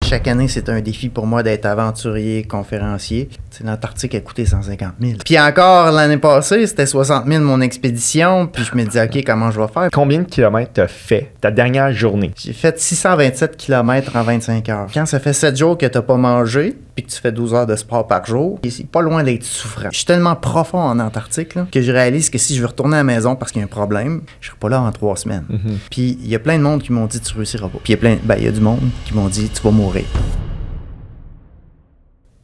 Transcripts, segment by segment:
Chaque année, c'est un défi pour moi d'être aventurier, conférencier. L'Antarctique a coûté 150 000. Puis encore, l'année passée, c'était 60 000 mon expédition. Puis je me disais, OK, comment je vais faire? Combien de kilomètres t'as fait ta dernière journée? J'ai fait 627 km en 25 heures. Quand ça fait 7 jours que t'as pas mangé, puis que tu fais 12 heures de sport par jour, c'est pas loin d'être souffrant. Je suis tellement profond en Antarctique là, que je réalise que si je veux retourner à la maison parce qu'il y a un problème, je serai pas là en 3 semaines. Puis il y a plein de monde qui m'ont dit, tu réussiras pas. Puis il y a du monde qui m'ont dit, tu vas mourir.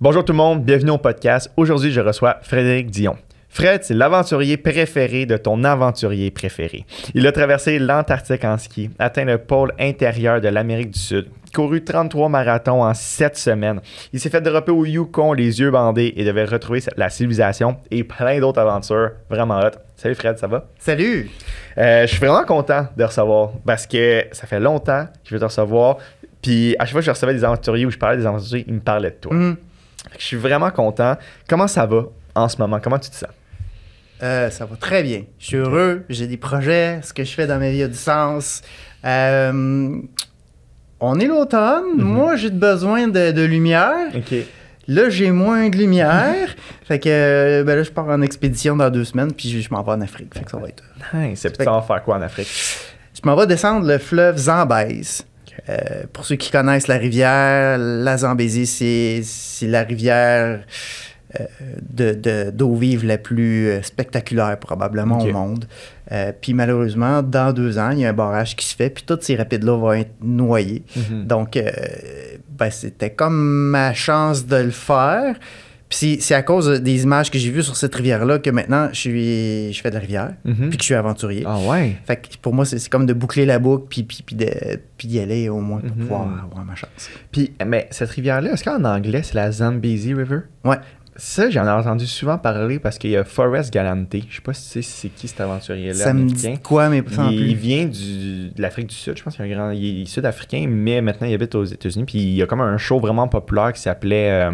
Bonjour tout le monde, bienvenue au podcast. Aujourd'hui, je reçois Frédéric Dion. Fred, c'est l'aventurier préféré de ton aventurier préféré. Il a traversé l'Antarctique en ski, atteint le pôle intérieur de l'Amérique du Sud, couru 33 marathons en 7 semaines. Il s'est fait dropper au Yukon les yeux bandés et devait retrouver la civilisation et plein d'autres aventures vraiment hot. Salut Fred, ça va? Salut! Je suis vraiment content de recevoir parce que ça fait longtemps que je veux te recevoir. Puis à chaque fois que je recevais des aventuriers ou je parlais des aventuriers, ils me parlaient de toi. Je suis vraiment content. Comment ça va en ce moment? Comment tu te sens? Ça va très bien. Je suis heureux, j'ai des projets, ce que je fais dans ma vie a du sens. On est l'automne, moi j'ai besoin de lumière. OK. Là, j'ai moins de lumière. Fait que là, je pars en expédition dans 2 semaines, puis je m'en vais en Afrique. Fait que ça va être... Nice. Puis tu vas faire quoi en Afrique? Je m'en vais descendre le fleuve Zambèze. Pour ceux qui connaissent la rivière, la Zambézie, c'est la rivière d'eau vive la plus spectaculaire probablement au monde. Puis malheureusement, dans 2 ans, il y a un barrage qui se fait, puis tous ces rapides-là vont être noyés. Donc, c'était comme ma chance de le faire. Puis c'est à cause des images que j'ai vues sur cette rivière-là que maintenant, je fais de la rivière, puis que je suis aventurier. Ah ouais? Fait que pour moi, c'est comme de boucler la boucle, puis d'y aller au moins pour pouvoir avoir ma chance. Puis, mais cette rivière-là, est-ce qu'en anglais, c'est la Zambezi River? Ouais. Ça, j'en ai entendu souvent parler parce qu'il y a Forrest Galante. Je sais pas si tu sais c'est qui cet aventurier-là. Ça me dit quoi, mais sans plus. Il vient de l'Afrique du Sud, je pense qu'il il est sud-africain, mais maintenant il habite aux États-Unis. Puis il y a comme un show vraiment populaire qui s'appelait...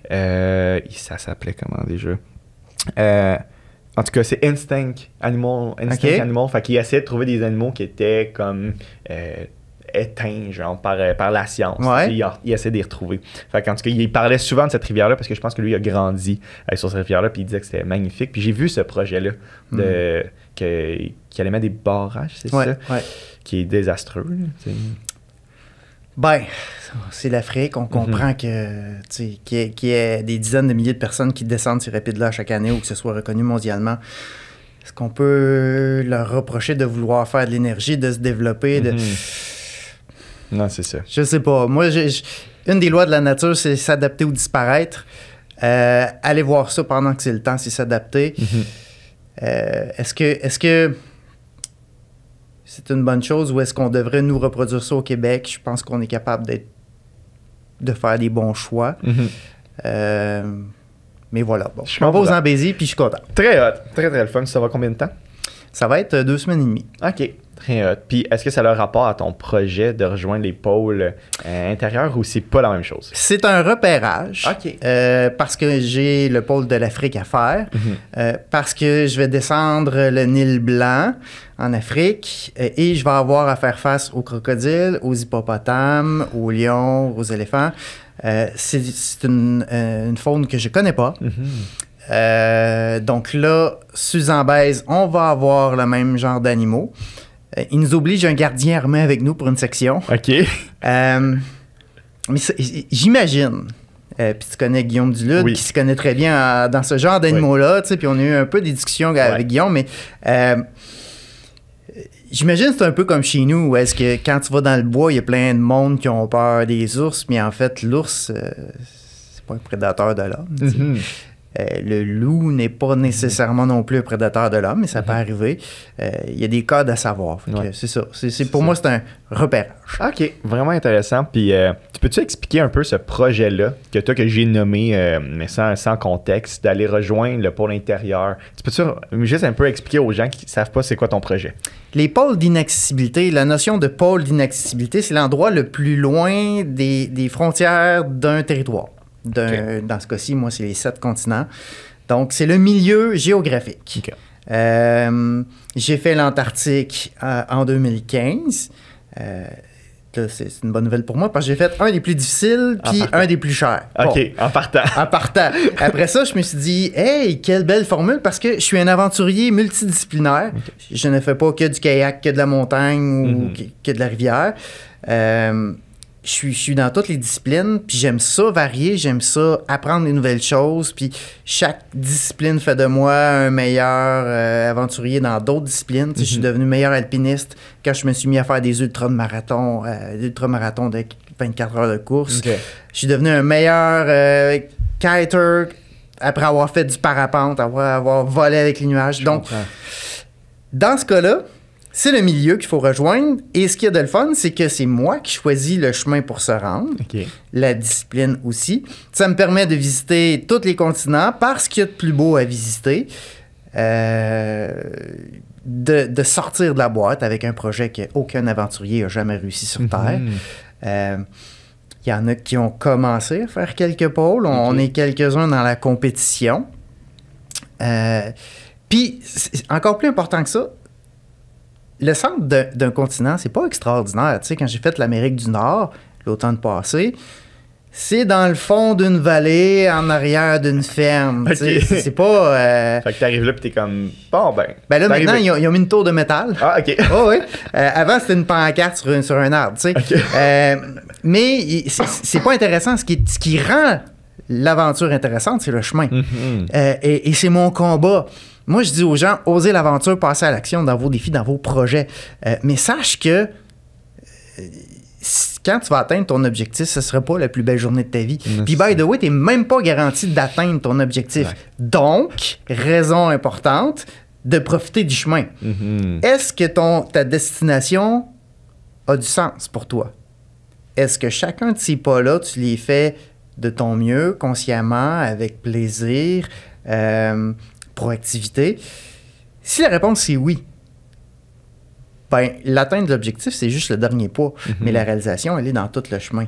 ça s'appelait comment déjà? En tout cas, c'est Instinct Animal. Fait qu'il essayait de trouver des animaux qui étaient comme... éteint genre par la science. Ouais. Il essaie de les retrouver. Fait qu'en tout cas, il parlait souvent de cette rivière-là parce que je pense que lui il a grandi sur cette rivière-là puis il disait que c'était magnifique. Puis j'ai vu ce projet-là qui allait mettre des barrages, c'est ça? Ouais. Qui est désastreux. C'est l'Afrique. On comprend qu'il y ait des dizaines de milliers de personnes qui descendent ces rapides-là chaque année ou que ce soit reconnu mondialement. Est-ce qu'on peut leur reprocher de vouloir faire de l'énergie, de se développer, Non, c'est ça. Je sais pas. Moi, une des lois de la nature, c'est s'adapter ou disparaître. Aller voir ça pendant que c'est le temps, c'est s'adapter. Est-ce que c'est une bonne chose ou est-ce qu'on devrait nous reproduire ça au Québec? Je pense qu'on est capable de faire des bons choix. Mais voilà. Bon, je m'en vais aux Zambézie puis je suis content. Très hot. Très, très le fun. Ça va combien de temps? Ça va être 2 semaines et demie. OK. Très hot. Puis est-ce que ça a un rapport à ton projet de rejoindre les pôles intérieurs ou c'est pas la même chose? C'est un repérage. OK. Parce que j'ai le pôle de l'Afrique à faire. Parce que je vais descendre le Nil Blanc en Afrique et je vais avoir à faire face aux crocodiles, aux hippopotames, aux lions, aux éléphants. C'est une faune que je connais pas. Donc là, sur Zambèze, on va avoir le même genre d'animaux. Il nous oblige un gardien armé avec nous pour une section. OK. Mais j'imagine, puis tu connais Guillaume Dulude, qui se connaît très bien dans ce genre d'animaux-là, puis on a eu un peu des discussions avec Guillaume, mais j'imagine que c'est un peu comme chez nous, où est-ce que quand tu vas dans le bois, il y a plein de monde qui ont peur des ours, mais en fait, l'ours, c'est pas un prédateur de l'homme. Le loup n'est pas nécessairement non plus un prédateur de l'homme, mais ça peut arriver. Il y a des codes à savoir. C'est ça. Pour moi, c'est un repérage. OK. Vraiment intéressant. Puis, peux-tu expliquer un peu ce projet-là que j'ai nommé, mais sans contexte, d'aller rejoindre le pôle intérieur? Tu peux-tu juste un peu expliquer aux gens qui ne savent pas c'est quoi ton projet? Les pôles d'inaccessibilité, la notion de pôle d'inaccessibilité, c'est l'endroit le plus loin des frontières d'un territoire. Dans ce cas-ci, moi, c'est les 7 continents. Donc, c'est le milieu géographique. J'ai fait l'Antarctique en 2015. là, c'est une bonne nouvelle pour moi parce que j'ai fait un des plus difficiles puis un des plus chers. OK, bon, en partant. En partant. Après ça, je me suis dit, hey, quelle belle formule parce que je suis un aventurier multidisciplinaire. Okay. Je ne fais pas que du kayak, que de la montagne ou que de la rivière. Je suis dans toutes les disciplines, puis j'aime ça varier, j'aime ça apprendre des nouvelles choses, puis chaque discipline fait de moi un meilleur aventurier dans d'autres disciplines. Je suis devenu meilleur alpiniste quand je me suis mis à faire des ultramarathons de 24 heures de course. Okay. Je suis devenu un meilleur kiter après avoir fait du parapente, avoir volé avec les nuages. Donc, dans ce cas-là, c'est le milieu qu'il faut rejoindre. Et ce qu'il y a de le fun, c'est que c'est moi qui choisis le chemin pour se rendre. Okay. La discipline aussi. Ça me permet de visiter tous les continents parce qu'il y a de plus beau à visiter. De sortir de la boîte avec un projet qu'aucun aventurier n'a jamais réussi sur Terre. Il y en a qui ont commencé à faire quelques pôles. On est quelques-uns dans la compétition. Puis, encore plus important que ça, le centre d'un continent, c'est pas extraordinaire. Tu sais, quand j'ai fait l'Amérique du Nord, l'automne passé, c'est dans le fond d'une vallée, en arrière d'une ferme. Okay. C'est pas... Fait que t'arrives là pis t'es comme... Bon, ben... Ben là, maintenant, ils ont mis une tour de métal. Ah, OK. Oh, oui. Avant, c'était une pancarte sur un arbre, tu sais. Okay. Mais c'est pas intéressant. Ce qui rend l'aventure intéressante, c'est le chemin. Et c'est mon combat. Moi, je dis aux gens, osez l'aventure, passez à l'action dans vos défis, dans vos projets. Mais sache que quand tu vas atteindre ton objectif, ce ne sera pas la plus belle journée de ta vie. Puis, by the way, tu n'es même pas garanti d'atteindre ton objectif. Ouais. Donc, raison importante, de profiter du chemin. Est-ce que ta destination a du sens pour toi? Est-ce que chacun de ces pas-là, tu les fais de ton mieux, consciemment, avec plaisir, proactivité? Si la réponse c'est oui, ben l'atteinte de l'objectif, c'est juste le dernier pas. Mais la réalisation, elle est dans tout le chemin.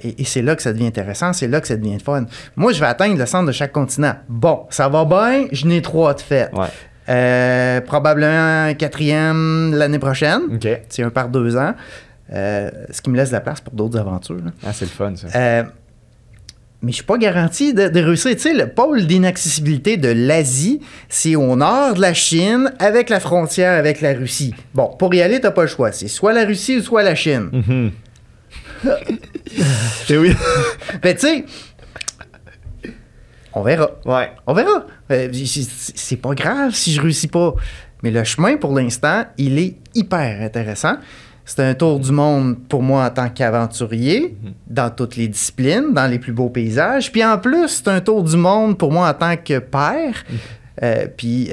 Et c'est là que ça devient intéressant, c'est là que ça devient fun. Moi, je vais atteindre le centre de chaque continent. Bon, ça va bien, je n'ai 3 de fait. Ouais. Probablement un 4e l'année prochaine. Okay. C'est un par 2 ans. Ce qui me laisse de la place pour d'autres aventures. Là. Ah, c'est le fun, ça. Mais je suis pas garanti de réussir. Tu sais, le pôle d'inaccessibilité de l'Asie, c'est au nord de la Chine, avec la frontière avec la Russie. Bon, pour y aller, t'as pas le choix. C'est soit la Russie ou soit la Chine. Et oui. Ben, tu sais, on verra. Ouais. On verra. C'est pas grave si je réussis pas. Mais le chemin, pour l'instant, il est hyper intéressant. C'est un tour du monde pour moi en tant qu'aventurier, dans toutes les disciplines, dans les plus beaux paysages. Puis en plus, c'est un tour du monde pour moi en tant que père, puis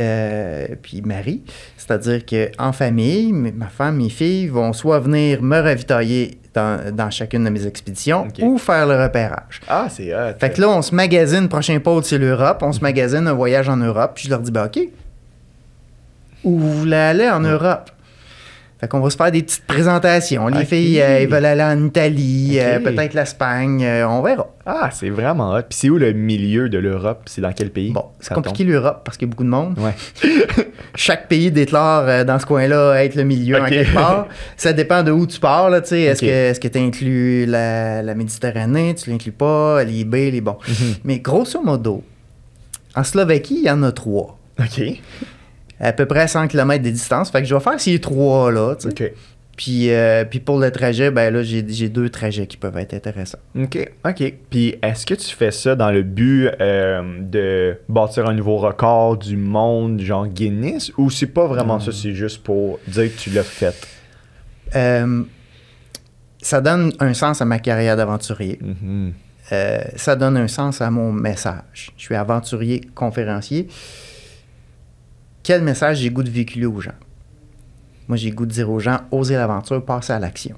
mari. C'est-à-dire qu'en famille, ma femme, mes filles vont soit venir me ravitailler dans chacune de mes expéditions ou faire le repérage. Ah, c'est hot. Fait que là, on se magasine, prochain pôle, c'est l'Europe. On se magasine un voyage en Europe. Puis je leur dis, ben OK, où vous voulez aller en Europe? Fait qu'on va se faire des petites présentations. Les filles, elles veulent aller en Italie, peut-être l'Espagne, on verra. Ah, c'est vraiment hot. Puis c'est où le milieu de l'Europe? C'est dans quel pays? Bon, c'est compliqué l'Europe parce qu'il y a beaucoup de monde. Ouais. Chaque pays déclare dans ce coin-là être le milieu en quelque part. Ça dépend de où tu pars. Là, est-ce que tu inclus la Méditerranée? Tu l'inclus pas? Les baies, les bons. Mais grosso modo, en Slovaquie, il y en a 3. OK. À peu près à 100 km de distance. Fait que je vais faire ces 3-là. OK. Puis pour le trajet, ben là, j'ai 2 trajets qui peuvent être intéressants. OK. Puis est-ce que tu fais ça dans le but de bâtir un nouveau record du monde, genre Guinness, ou c'est pas vraiment ça, c'est juste pour dire que tu l'as fait? Ça donne un sens à ma carrière d'aventurier. Ça donne un sens à mon message. Je suis aventurier, conférencier. Quel message j'ai goût de véhiculer aux gens? Moi, j'ai goût de dire aux gens, osez l'aventure, passez à l'action.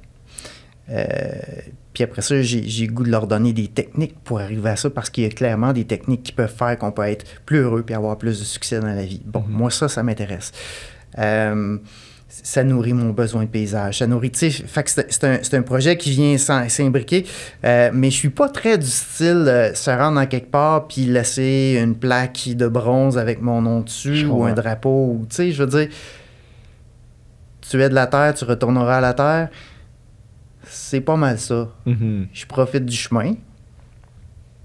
Puis après ça, j'ai goût de leur donner des techniques pour arriver à ça, parce qu'il y a clairement des techniques qui peuvent faire qu'on peut être plus heureux et avoir plus de succès dans la vie. Bon, moi, ça m'intéresse. Ça nourrit mon besoin de paysage. Ça nourrit, tu sais, fait que c'est un projet qui vient s'imbriquer, mais je suis pas très du style se rendre dans quelque part puis laisser une plaque de bronze avec mon nom dessus ou un drapeau. Ou, tu sais, je veux dire, tu es de la terre, tu retourneras à la terre. c'est pas mal ça. Je profite du chemin.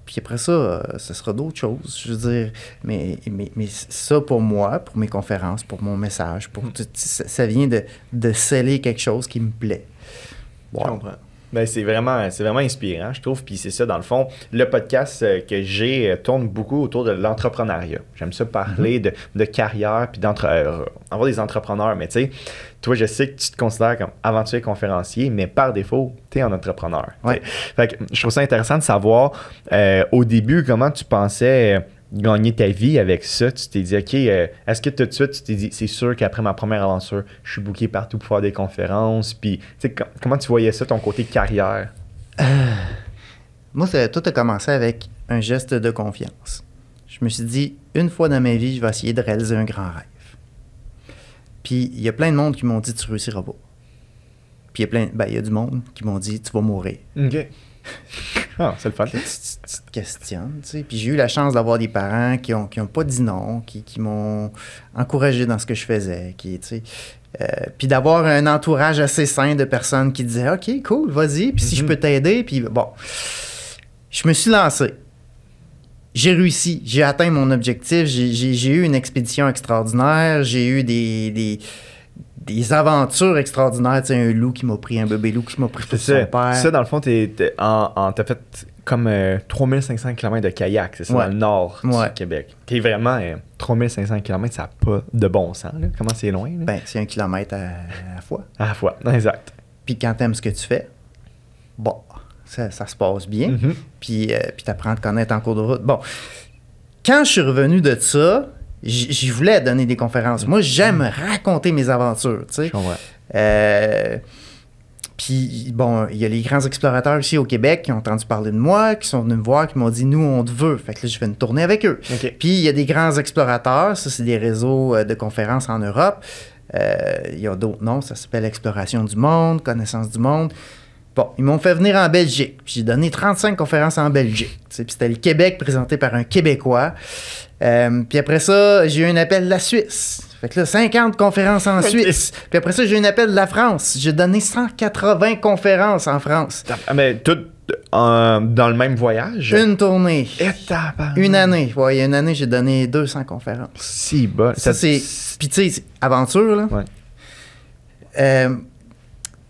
Puis après ça, ce sera d'autres choses. Je veux dire, mais ça pour moi, pour mes conférences, pour mon message, ça vient de sceller quelque chose qui me plaît. Wow. Je comprends. Ben, c'est vraiment inspirant, je trouve. Puis c'est ça, dans le fond, le podcast que j'ai tourne beaucoup autour de l'entrepreneuriat. J'aime ça parler de carrière, puis avoir des entrepreneurs. Mais tu sais, toi, je sais que tu te considères comme aventurier conférencier, mais par défaut, tu es un entrepreneur. Ouais. Fait que je trouve ça intéressant de savoir, au début, comment tu pensais gagner ta vie avec ça. Tu t'es dit, OK, est-ce que tout de suite, tu t'es dit, c'est sûr qu'après ma première aventure, je suis booké partout pour faire des conférences. Puis, tu sais, comment tu voyais ça, ton côté carrière? Moi, tout a commencé avec un geste de confiance. Je me suis dit, une fois dans ma vie, je vais essayer de réaliser un grand rêve. Puis, il y a plein de monde qui m'ont dit, tu réussiras pas. Puis, il y a du monde qui m'ont dit, tu vas mourir. OK. Ah, c'est le fun. Tu te questionnes, tu sais. Puis j'ai eu la chance d'avoir des parents qui ont pas dit non, qui m'ont encouragé dans ce que je faisais, tu sais. Puis d'avoir un entourage assez sain de personnes qui disaient « OK, cool, vas-y, puis si je peux t'aider, puis bon. » Je me suis lancé. J'ai réussi, j'ai atteint mon objectif, j'ai eu une expédition extraordinaire, j'ai eu des aventures extraordinaires. Tu sais, un loup qui m'a pris, un bébé loup qui m'a pris pour son père. Ça, dans le fond, t'as fait comme 3500 km de kayak, c'est ça, dans le nord du Québec. Qui est vraiment 3500 km, ça n'a pas de bon sens. Là. Comment c'est loin? Là? Ben, c'est 1 kilomètre à la fois. À la fois, exact. Puis quand t'aimes ce que tu fais, bon, ça se passe bien. Puis t'apprends à te connaître en cours de route. Bon, quand je suis revenu de ça, j'y voulais donner des conférences. Moi, j'aime raconter mes aventures, tu sais. Je comprends. Puis, bon, il y a les grands explorateurs ici au Québec qui ont entendu parler de moi, qui sont venus me voir, qui m'ont dit « Nous, on te veut. » Fait que là, je fais une tournée avec eux. Okay. Puis, il y a des grands explorateurs. Ça, c'est des réseaux de conférences en Europe. Il y a d'autres noms. Ça s'appelle Exploration du monde, Connaissance du monde. Bon, ils m'ont fait venir en Belgique. J'ai donné 35 conférences en Belgique. Puis c'était le Québec présenté par un Québécois. Puis après ça, j'ai eu un appel de la Suisse. Fait que là, 50 conférences en Suisse. Puis après ça, j'ai eu un appel de la France. J'ai donné 180 conférences en France. Mais tout dans le même voyage? Une tournée. Une année. Ouais, il y a une année, j'ai donné 200 conférences. Si bon. Ça, c'est... Puis tu sais, aventure, là. Ouais.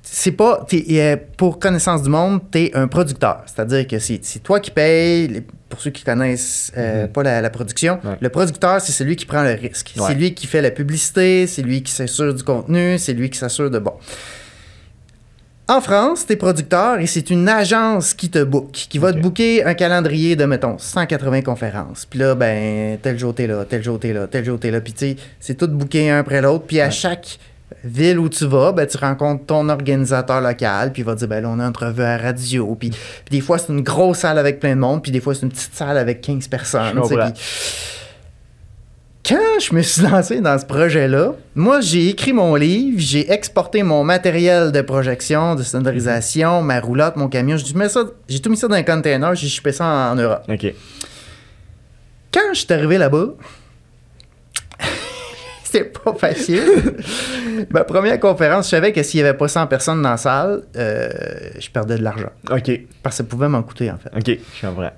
C'est pas... pour Connaissance du monde, t'es un producteur. C'est-à-dire que c'est toi qui payes, pour ceux qui connaissent pas la production. Ouais. Le producteur, c'est celui qui prend le risque. Ouais. C'est lui qui fait la publicité, c'est lui qui s'assure du contenu, c'est lui qui s'assure de bon. En France, t'es producteur et c'est une agence qui te book, qui va te booker un calendrier de, mettons, 180 conférences. Puis là, ben, tel jour t'es là, tel jour t'es là, tel jour t'es là. Puis tu sais, c'est tout booké un après l'autre. Puis à chaque ville où tu vas, ben, tu rencontres ton organisateur local, puis il va te dire, ben là, on a une entrevue à la radio. Puis des fois, c'est une grosse salle avec plein de monde, puis des fois, c'est une petite salle avec 15 personnes. Quand je me suis lancé dans ce projet-là, moi, j'ai écrit mon livre, j'ai exporté mon matériel de projection, de sonorisation, ma roulotte, mon camion. J'ai tout mis ça dans un container, j'ai shippé ça en Europe. OK. Quand je suis arrivé là-bas, c'était pas facile. Ma première conférence, je savais que s'il n'y avait pas 100 personnes dans la salle, je perdais de l'argent. OK. Parce que ça pouvait m'en coûter, en fait. OK, je comprends.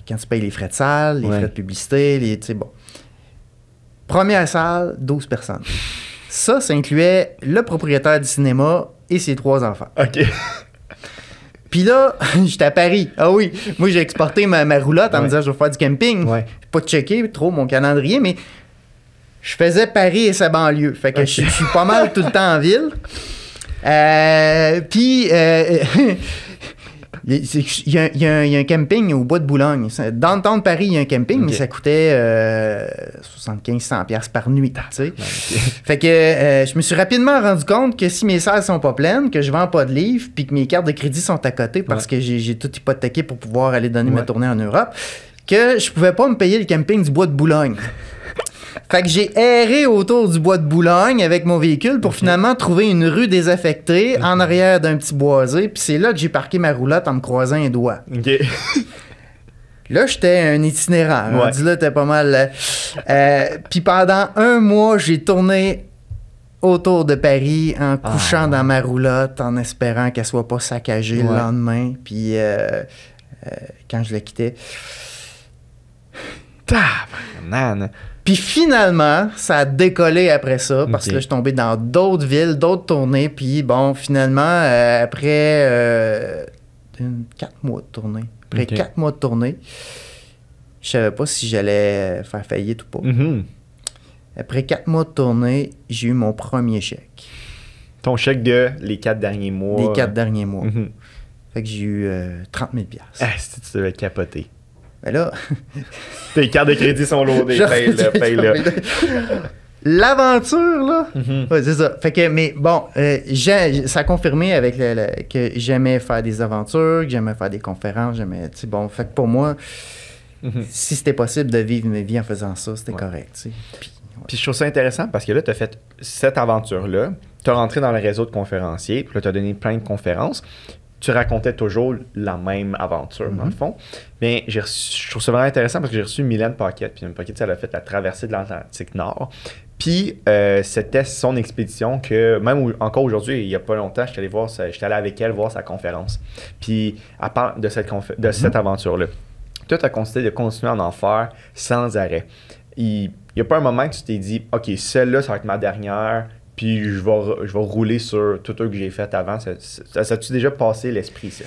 Quand tu payes les frais de salle, les frais de publicité, tu sais, bon. Première salle, 12 personnes. Ça incluait le propriétaire du cinéma et ses 3 enfants. OK. Puis là, j'étais à Paris. Ah oui, moi, j'ai exporté ma roulotte en me disant, je vais faire du camping. Ouais. J'ai pas checké trop mon calendrier, mais je faisais Paris et sa banlieue. Fait que je suis pas mal tout le temps en ville. Puis, il y a un camping au Bois de Boulogne. Dans le temps de Paris, il y a un camping, mais ça coûtait 75-100$ par nuit. Fait que je me suis rapidement rendu compte que si mes salles sont pas pleines, que je vends pas de livres, puis que mes cartes de crédit sont à côté parce que j'ai tout hypothéqué pour pouvoir aller donner ma tournée en Europe, que je pouvais pas me payer le camping du Bois de Boulogne. Fait que j'ai erré autour du Bois de Boulogne avec mon véhicule pour finalement trouver une rue désaffectée en arrière d'un petit boisé. Puis c'est là que j'ai parqué ma roulotte en me croisant un doigt. OK. Là, j'étais un itinérant. Rendu là, t'es pas mal... Puis pendant 1 mois, j'ai tourné autour de Paris en couchant dans ma roulotte, en espérant qu'elle soit pas saccagée le lendemain. Puis quand je la quittais... Puis finalement, ça a décollé après ça, parce que là, je suis tombé dans d'autres villes, d'autres tournées. Puis bon, finalement, après 4 mois de tournée, après 4 mois de tournée, je savais pas si j'allais faire faillite ou pas. Après 4 mois de tournée, j'ai eu mon premier chèque. Ton chèque de les 4 derniers mois? Les 4 derniers mois. Fait que j'ai eu 30 000 $. Ah, tu devais capoter. Mais là... Tes cartes de crédit sont loadées. Paye-le. L'aventure, là, ouais, c'est ça. Fait que, mais bon, ça a confirmé avec que j'aimais faire des aventures, que j'aimais faire des conférences, j'aimais, tu sais, bon, fait que pour moi, si c'était possible de vivre ma vie en faisant ça, c'était correct, tu sais. Puis je trouve ça intéressant parce que là, tu as fait cette aventure-là, tu as rentré dans le réseau de conférenciers, puis là, tu as donné plein de conférences. Tu racontais toujours la même aventure, dans le fond. Mais je trouve ça vraiment intéressant parce que j'ai reçu Mylène Paquette. Puis Mylène Paquette, elle a fait la traversée de l'Atlantique Nord. Puis c'était son expédition que, même encore aujourd'hui, il n'y a pas longtemps, j'étais allé avec elle voir sa conférence. Puis à part de cette aventure-là, toi, tu as considéré de continuer à en faire sans arrêt. Il n'y a pas un moment que tu t'es dit, OK, celle-là, ça va être ma dernière, puis je vais rouler sur tout ce que j'ai fait avant. Ça a-tu déjà passé l'esprit, ça?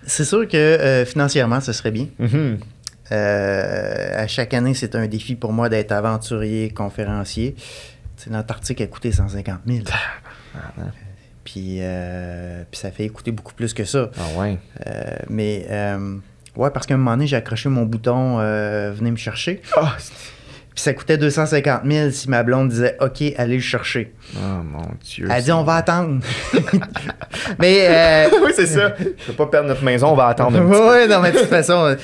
C'est sûr que financièrement, ce serait bien. À chaque année, c'est un défi pour moi d'être aventurier, conférencier. L'Antarctique a coûté 150 000. Puis ça fait coûter beaucoup plus que ça. Ah ouais? Ouais, parce qu'à un moment donné, j'ai accroché mon bouton « Venez me chercher ». Puis ça coûtait 250 000 si ma blonde disait « OK, allez le chercher ». Oh mon Dieu. Elle dit « On va attendre ». Mais oui, c'est ça. Je ne veux pas perdre notre maison, on va attendre un petit peu. Oui, non, mais de toute façon.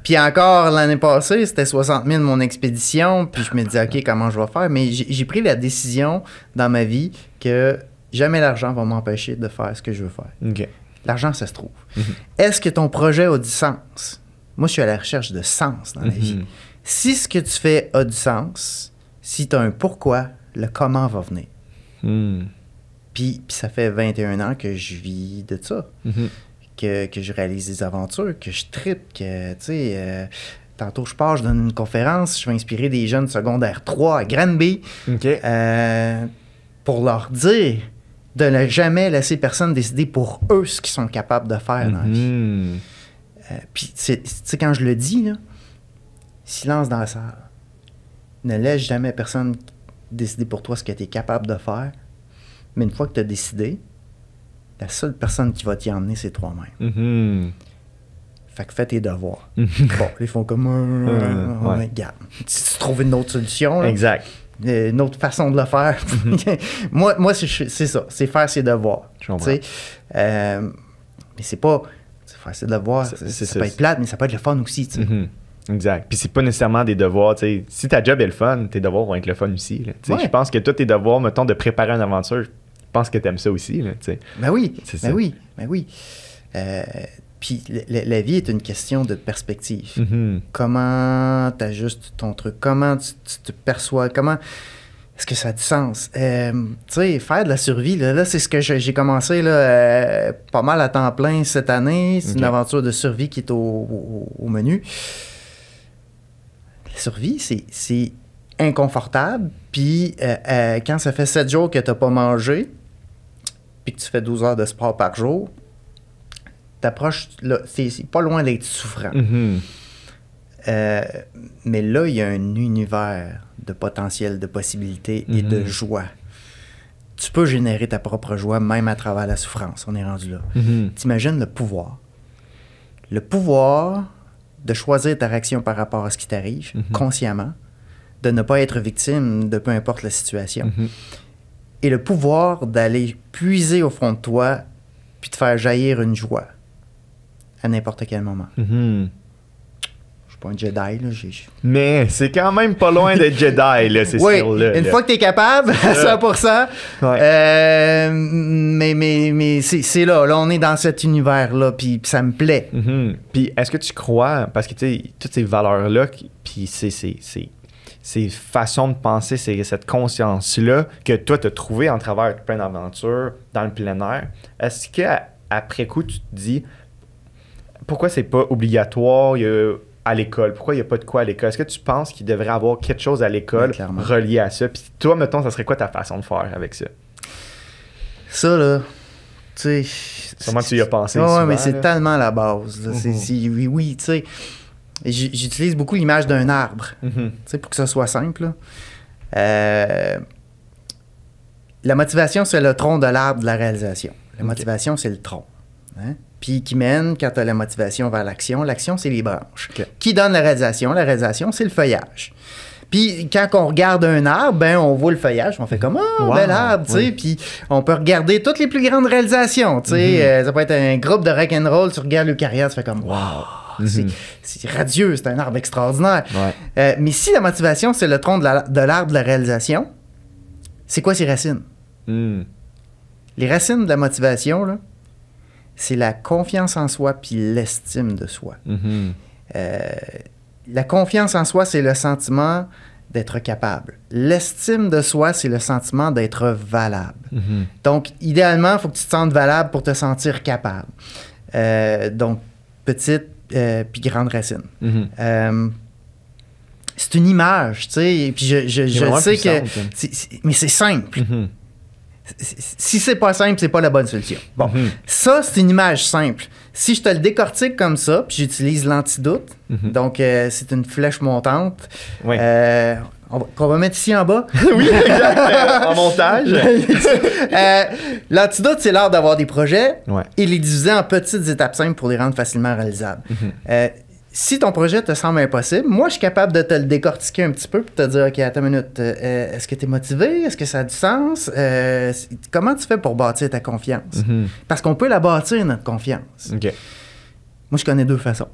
Puis encore l'année passée, c'était 60 000 mon expédition. Puis je me disais « OK, comment je vais faire ?» Mais j'ai pris la décision dans ma vie que jamais l'argent va m'empêcher de faire ce que je veux faire. OK. L'argent, ça se trouve. Est-ce que ton projet a du sens? Moi, je suis à la recherche de sens dans la vie. Si ce que tu fais a du sens, si tu as un pourquoi, le comment va venir. Puis ça fait 21 ans que je vis de ça. Que je réalise des aventures, que je trippe, que, tu sais... tantôt, je pars, je donne une conférence, je vais inspirer des jeunes secondaire 3 à Granby pour leur dire de ne jamais laisser personne décider pour eux ce qu'ils sont capables de faire dans la vie. Puis, tu sais, quand je le dis, là, silence dans la salle. Ne laisse jamais personne décider pour toi ce que tu es capable de faire. Mais une fois que tu as décidé, la seule personne qui va t'y emmener, c'est toi-même. Fait que fais tes devoirs. Bon, ils font comme... Regarde, si tu trouves une autre solution... Là, exact. Une autre façon de le faire. moi c'est ça. C'est faire ses devoirs. Je comprends. Mais c'est pas... Faire ses devoirs, ça peut être plate, mais ça peut être le fun aussi, tu sais. Exact. Puis c'est pas nécessairement des devoirs, tu sais. Si ta job est le fun, tes devoirs vont être le fun aussi. Je pense que toi, tes devoirs, mettons, de préparer une aventure, je pense que t'aimes ça aussi, là, tu sais. Ben oui. Puis la vie est une question de perspective. Comment t'ajustes ton truc? Comment tu te perçois? Comment... Est-ce que ça a du sens? Tu sais, faire de la survie, là c'est ce que j'ai commencé là, pas mal à temps plein cette année. C'est une aventure de survie qui est au menu. La survie, c'est inconfortable. Puis quand ça fait 7 jours que tu n'as pas mangé, puis que tu fais 12 heures de sport par jour, t'approches, là, c'est pas loin d'être souffrant. Mais là, il y a un univers de potentiel, de possibilités et de joie. Tu peux générer ta propre joie même à travers la souffrance. On est rendu là. T'imagines le pouvoir. Le pouvoir de choisir ta réaction par rapport à ce qui t'arrive, consciemment, de ne pas être victime de peu importe la situation. Et le pouvoir d'aller puiser au fond de toi puis de faire jaillir une joie à n'importe quel moment. Pas un Jedi, là. Mais c'est quand même pas loin d'être Jedi, là, c'est sûr. Une fois que t'es capable, à 100%. Mais c'est là. Là, on est dans cet univers-là, puis ça me plaît. Puis est-ce que tu crois, parce que, tu sais, toutes ces valeurs-là, puis c'est ces façons de penser, cette conscience-là que toi, tu as trouvé en travers plein d'aventures dans le plein air, est-ce qu'après coup, tu te dis pourquoi c'est pas obligatoire à l'école? Pourquoi il n'y a pas de quoi à l'école? Est-ce que tu penses qu'il devrait avoir quelque chose à l'école relié à ça? Puis toi, mettons, ça serait quoi ta façon de faire avec ça? Ça, là, tu sais... Sûrement tu y as pensé souvent, souvent. Mais c'est tellement la base. Là. Oui, tu sais... J'utilise beaucoup l'image d'un arbre, tu sais, pour que ça soit simple. La motivation, c'est le tronc de l'arbre de la réalisation. La motivation, c'est le tronc. Hein? Puis qui mène, quand tu as la motivation, vers l'action. L'action, c'est les branches. Qui donne la réalisation? La réalisation, c'est le feuillage. Puis quand on regarde un arbre, ben on voit le feuillage, on fait comme « Oh, bel arbre! » tu sais. Puis on peut regarder toutes les plus grandes réalisations. Tu sais, ça peut être un groupe de rock'n'roll, tu regardes l'eucaryote, tu fais comme « Wow! » C'est radieux, c'est un arbre extraordinaire. Mais si la motivation, c'est le tronc de l'arbre de la réalisation, c'est quoi ses racines? Les racines de la motivation, là, c'est la confiance en soi puis l'estime de soi. La confiance en soi, c'est le sentiment d'être capable. L'estime de soi, c'est le sentiment d'être valable. Donc, idéalement, il faut que tu te sentes valable pour te sentir capable. Donc, petite puis grande racine. C'est une image, tu sais, et puis je sais que... mais c'est simple. Si c'est pas simple, c'est pas la bonne solution. Bon, ça, c'est une image simple. Si je te le décortique comme ça, puis j'utilise l'antidote, donc c'est une flèche montante, qu'on va mettre ici en bas. Oui, exact. En montage. L'antidote, c'est l'art d'avoir des projets et les diviser en petites étapes simples pour les rendre facilement réalisables. Si ton projet te semble impossible, moi, je suis capable de te le décortiquer un petit peu pour te dire, OK, attends une minute, est-ce que tu es motivé? Est-ce que ça a du sens? Comment tu fais pour bâtir ta confiance? Parce qu'on peut la bâtir, notre confiance. Moi, je connais deux façons.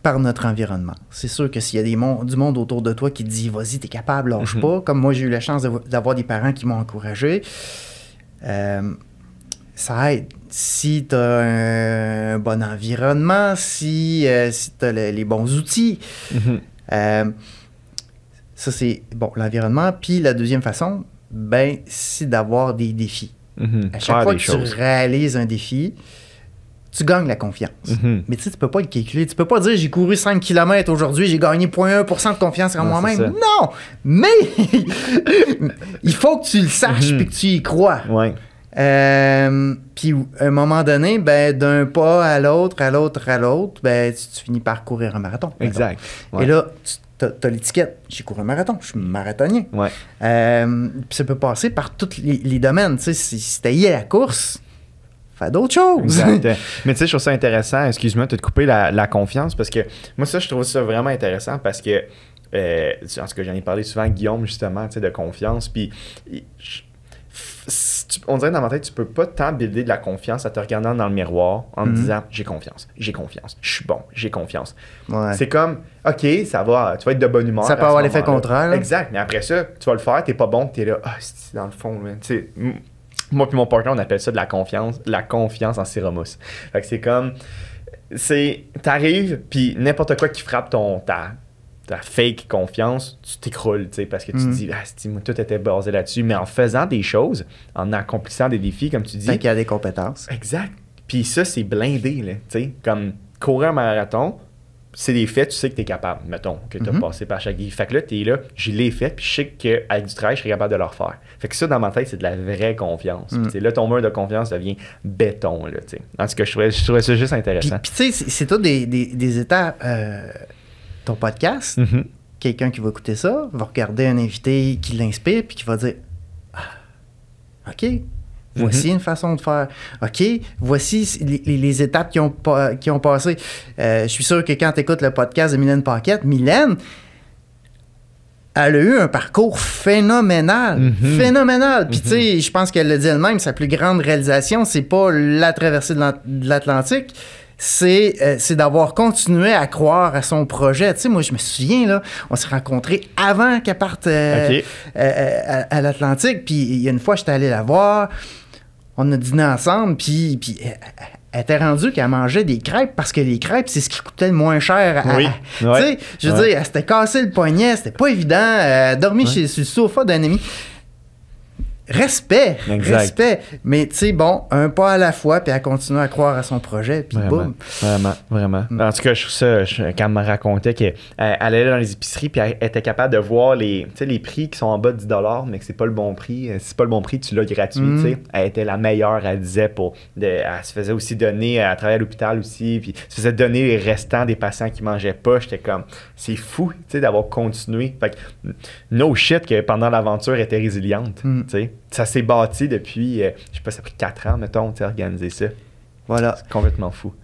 Par notre environnement. C'est sûr que s'il y a du monde autour de toi qui te dit « Vas-y, t'es capable, lâche pas », comme moi, j'ai eu la chance d'avoir des parents qui m'ont encouragé, ça aide. Si tu as un bon environnement, si tu as les bons outils, ça, c'est l'environnement. Puis la deuxième façon, c'est d'avoir des défis. À chaque fois que tu réalises un défi, tu gagnes la confiance. Mais tu sais, tu peux pas le calculer. Tu peux pas dire « J'ai couru 5 km aujourd'hui, j'ai gagné 0,1% de confiance en moi-même. » Non! Mais il faut que tu le saches et que tu y crois. Puis à un moment donné, d'un pas à l'autre, tu finis par courir un marathon. Exact. Et là, tu as l'étiquette. J'ai couru un marathon, je suis marathonien. Puis ça peut passer par tous les domaines. Tu sais, si tu as à la course, fais d'autres choses. Exact. Mais tu sais, je trouve ça intéressant, excuse-moi de te couper la confiance, parce que moi, ça, je trouve ça vraiment intéressant parce que, en tout cas, j'en ai parlé souvent avec Guillaume, justement, tu sais, de confiance. Puis on dirait dans ma tête, tu peux pas tant builder de la confiance en te regardant dans le miroir en te disant j'ai confiance, je suis bon, j'ai confiance. C'est comme OK, ça va, tu vas être de bonne humeur. Ça peut avoir l'effet contraire. Exact, mais après ça, tu vas le faire, t'es pas bon, t'es là, c'est dans le fond, tu sais. Moi et mon partenaire, on appelle ça de la confiance en siromousse. Fait que c'est comme, t'arrives, puis n'importe quoi qui frappe ta fake confiance, tu t'écroules, tu sais, parce que tu te dis, tout était basé là-dessus. Mais en faisant des choses, en accomplissant des défis, comme tu dis. Tant qu'il y a des compétences. Exact. Puis ça, c'est blindé, là, tu sais. Comme courir un marathon, c'est des faits, tu sais que tu es capable, mettons, que tu as passé par chaque défi. Fait que là, tu es là, je l'ai fait, puis je sais qu'avec du travail, je serais capable de le refaire. Fait que ça, dans ma tête, c'est de la vraie confiance. Puis là, ton mur de confiance devient béton, là, tu sais. En tout cas, je trouvais ça juste intéressant. Puis tu sais, c'est tout des étapes. Ton podcast, quelqu'un qui va écouter ça, va regarder un invité qui l'inspire, puis qui va dire OK, voici une façon de faire. OK, voici les étapes qui ont passé. Je suis sûr que quand tu écoutes le podcast de Mylène Paquette, Mylène, elle a eu un parcours phénoménal. Phénoménal. Puis tu sais, je pense qu'elle l'a dit elle-même, sa plus grande réalisation, c'est pas la traversée de l'Atlantique, c'est d'avoir continué à croire à son projet. Tu sais, moi, je me souviens, là, on s'est rencontrés avant qu'elle parte à l'Atlantique. Puis il y a une fois, j'étais allé la voir. On a dîné ensemble. Puis elle était rendue qu'elle mangeait des crêpes parce que les crêpes, c'est ce qui coûtait le moins cher. Oui. Tu sais, je veux dire, elle s'était cassé le poignet, c'était pas évident. Elle a dormi sur le sofa d'un ami. Respect. Mais tu sais, bon, un pas à la fois, puis elle continue à croire à son projet, puis boum. Vraiment. En tout cas, je trouve ça, quand elle me racontait qu'elle allait dans les épiceries, puis elle était capable de voir les prix qui sont en bas de 10 $, mais que c'est pas le bon prix. Si c'est pas le bon prix, tu l'as gratuit, tu sais. Elle était la meilleure, elle disait, elle se faisait aussi donner, elle travaillait à l'hôpital aussi, puis elle se faisait donner les restants des patients qui mangeaient pas. J'étais comme, c'est fou, tu sais, d'avoir continué. Fait que, no shit que pendant l'aventure, elle était résiliente, tu sais. Ça s'est bâti depuis, je sais pas, ça a pris 4 ans, mettons, tu organiser ça. Voilà. C'est complètement fou.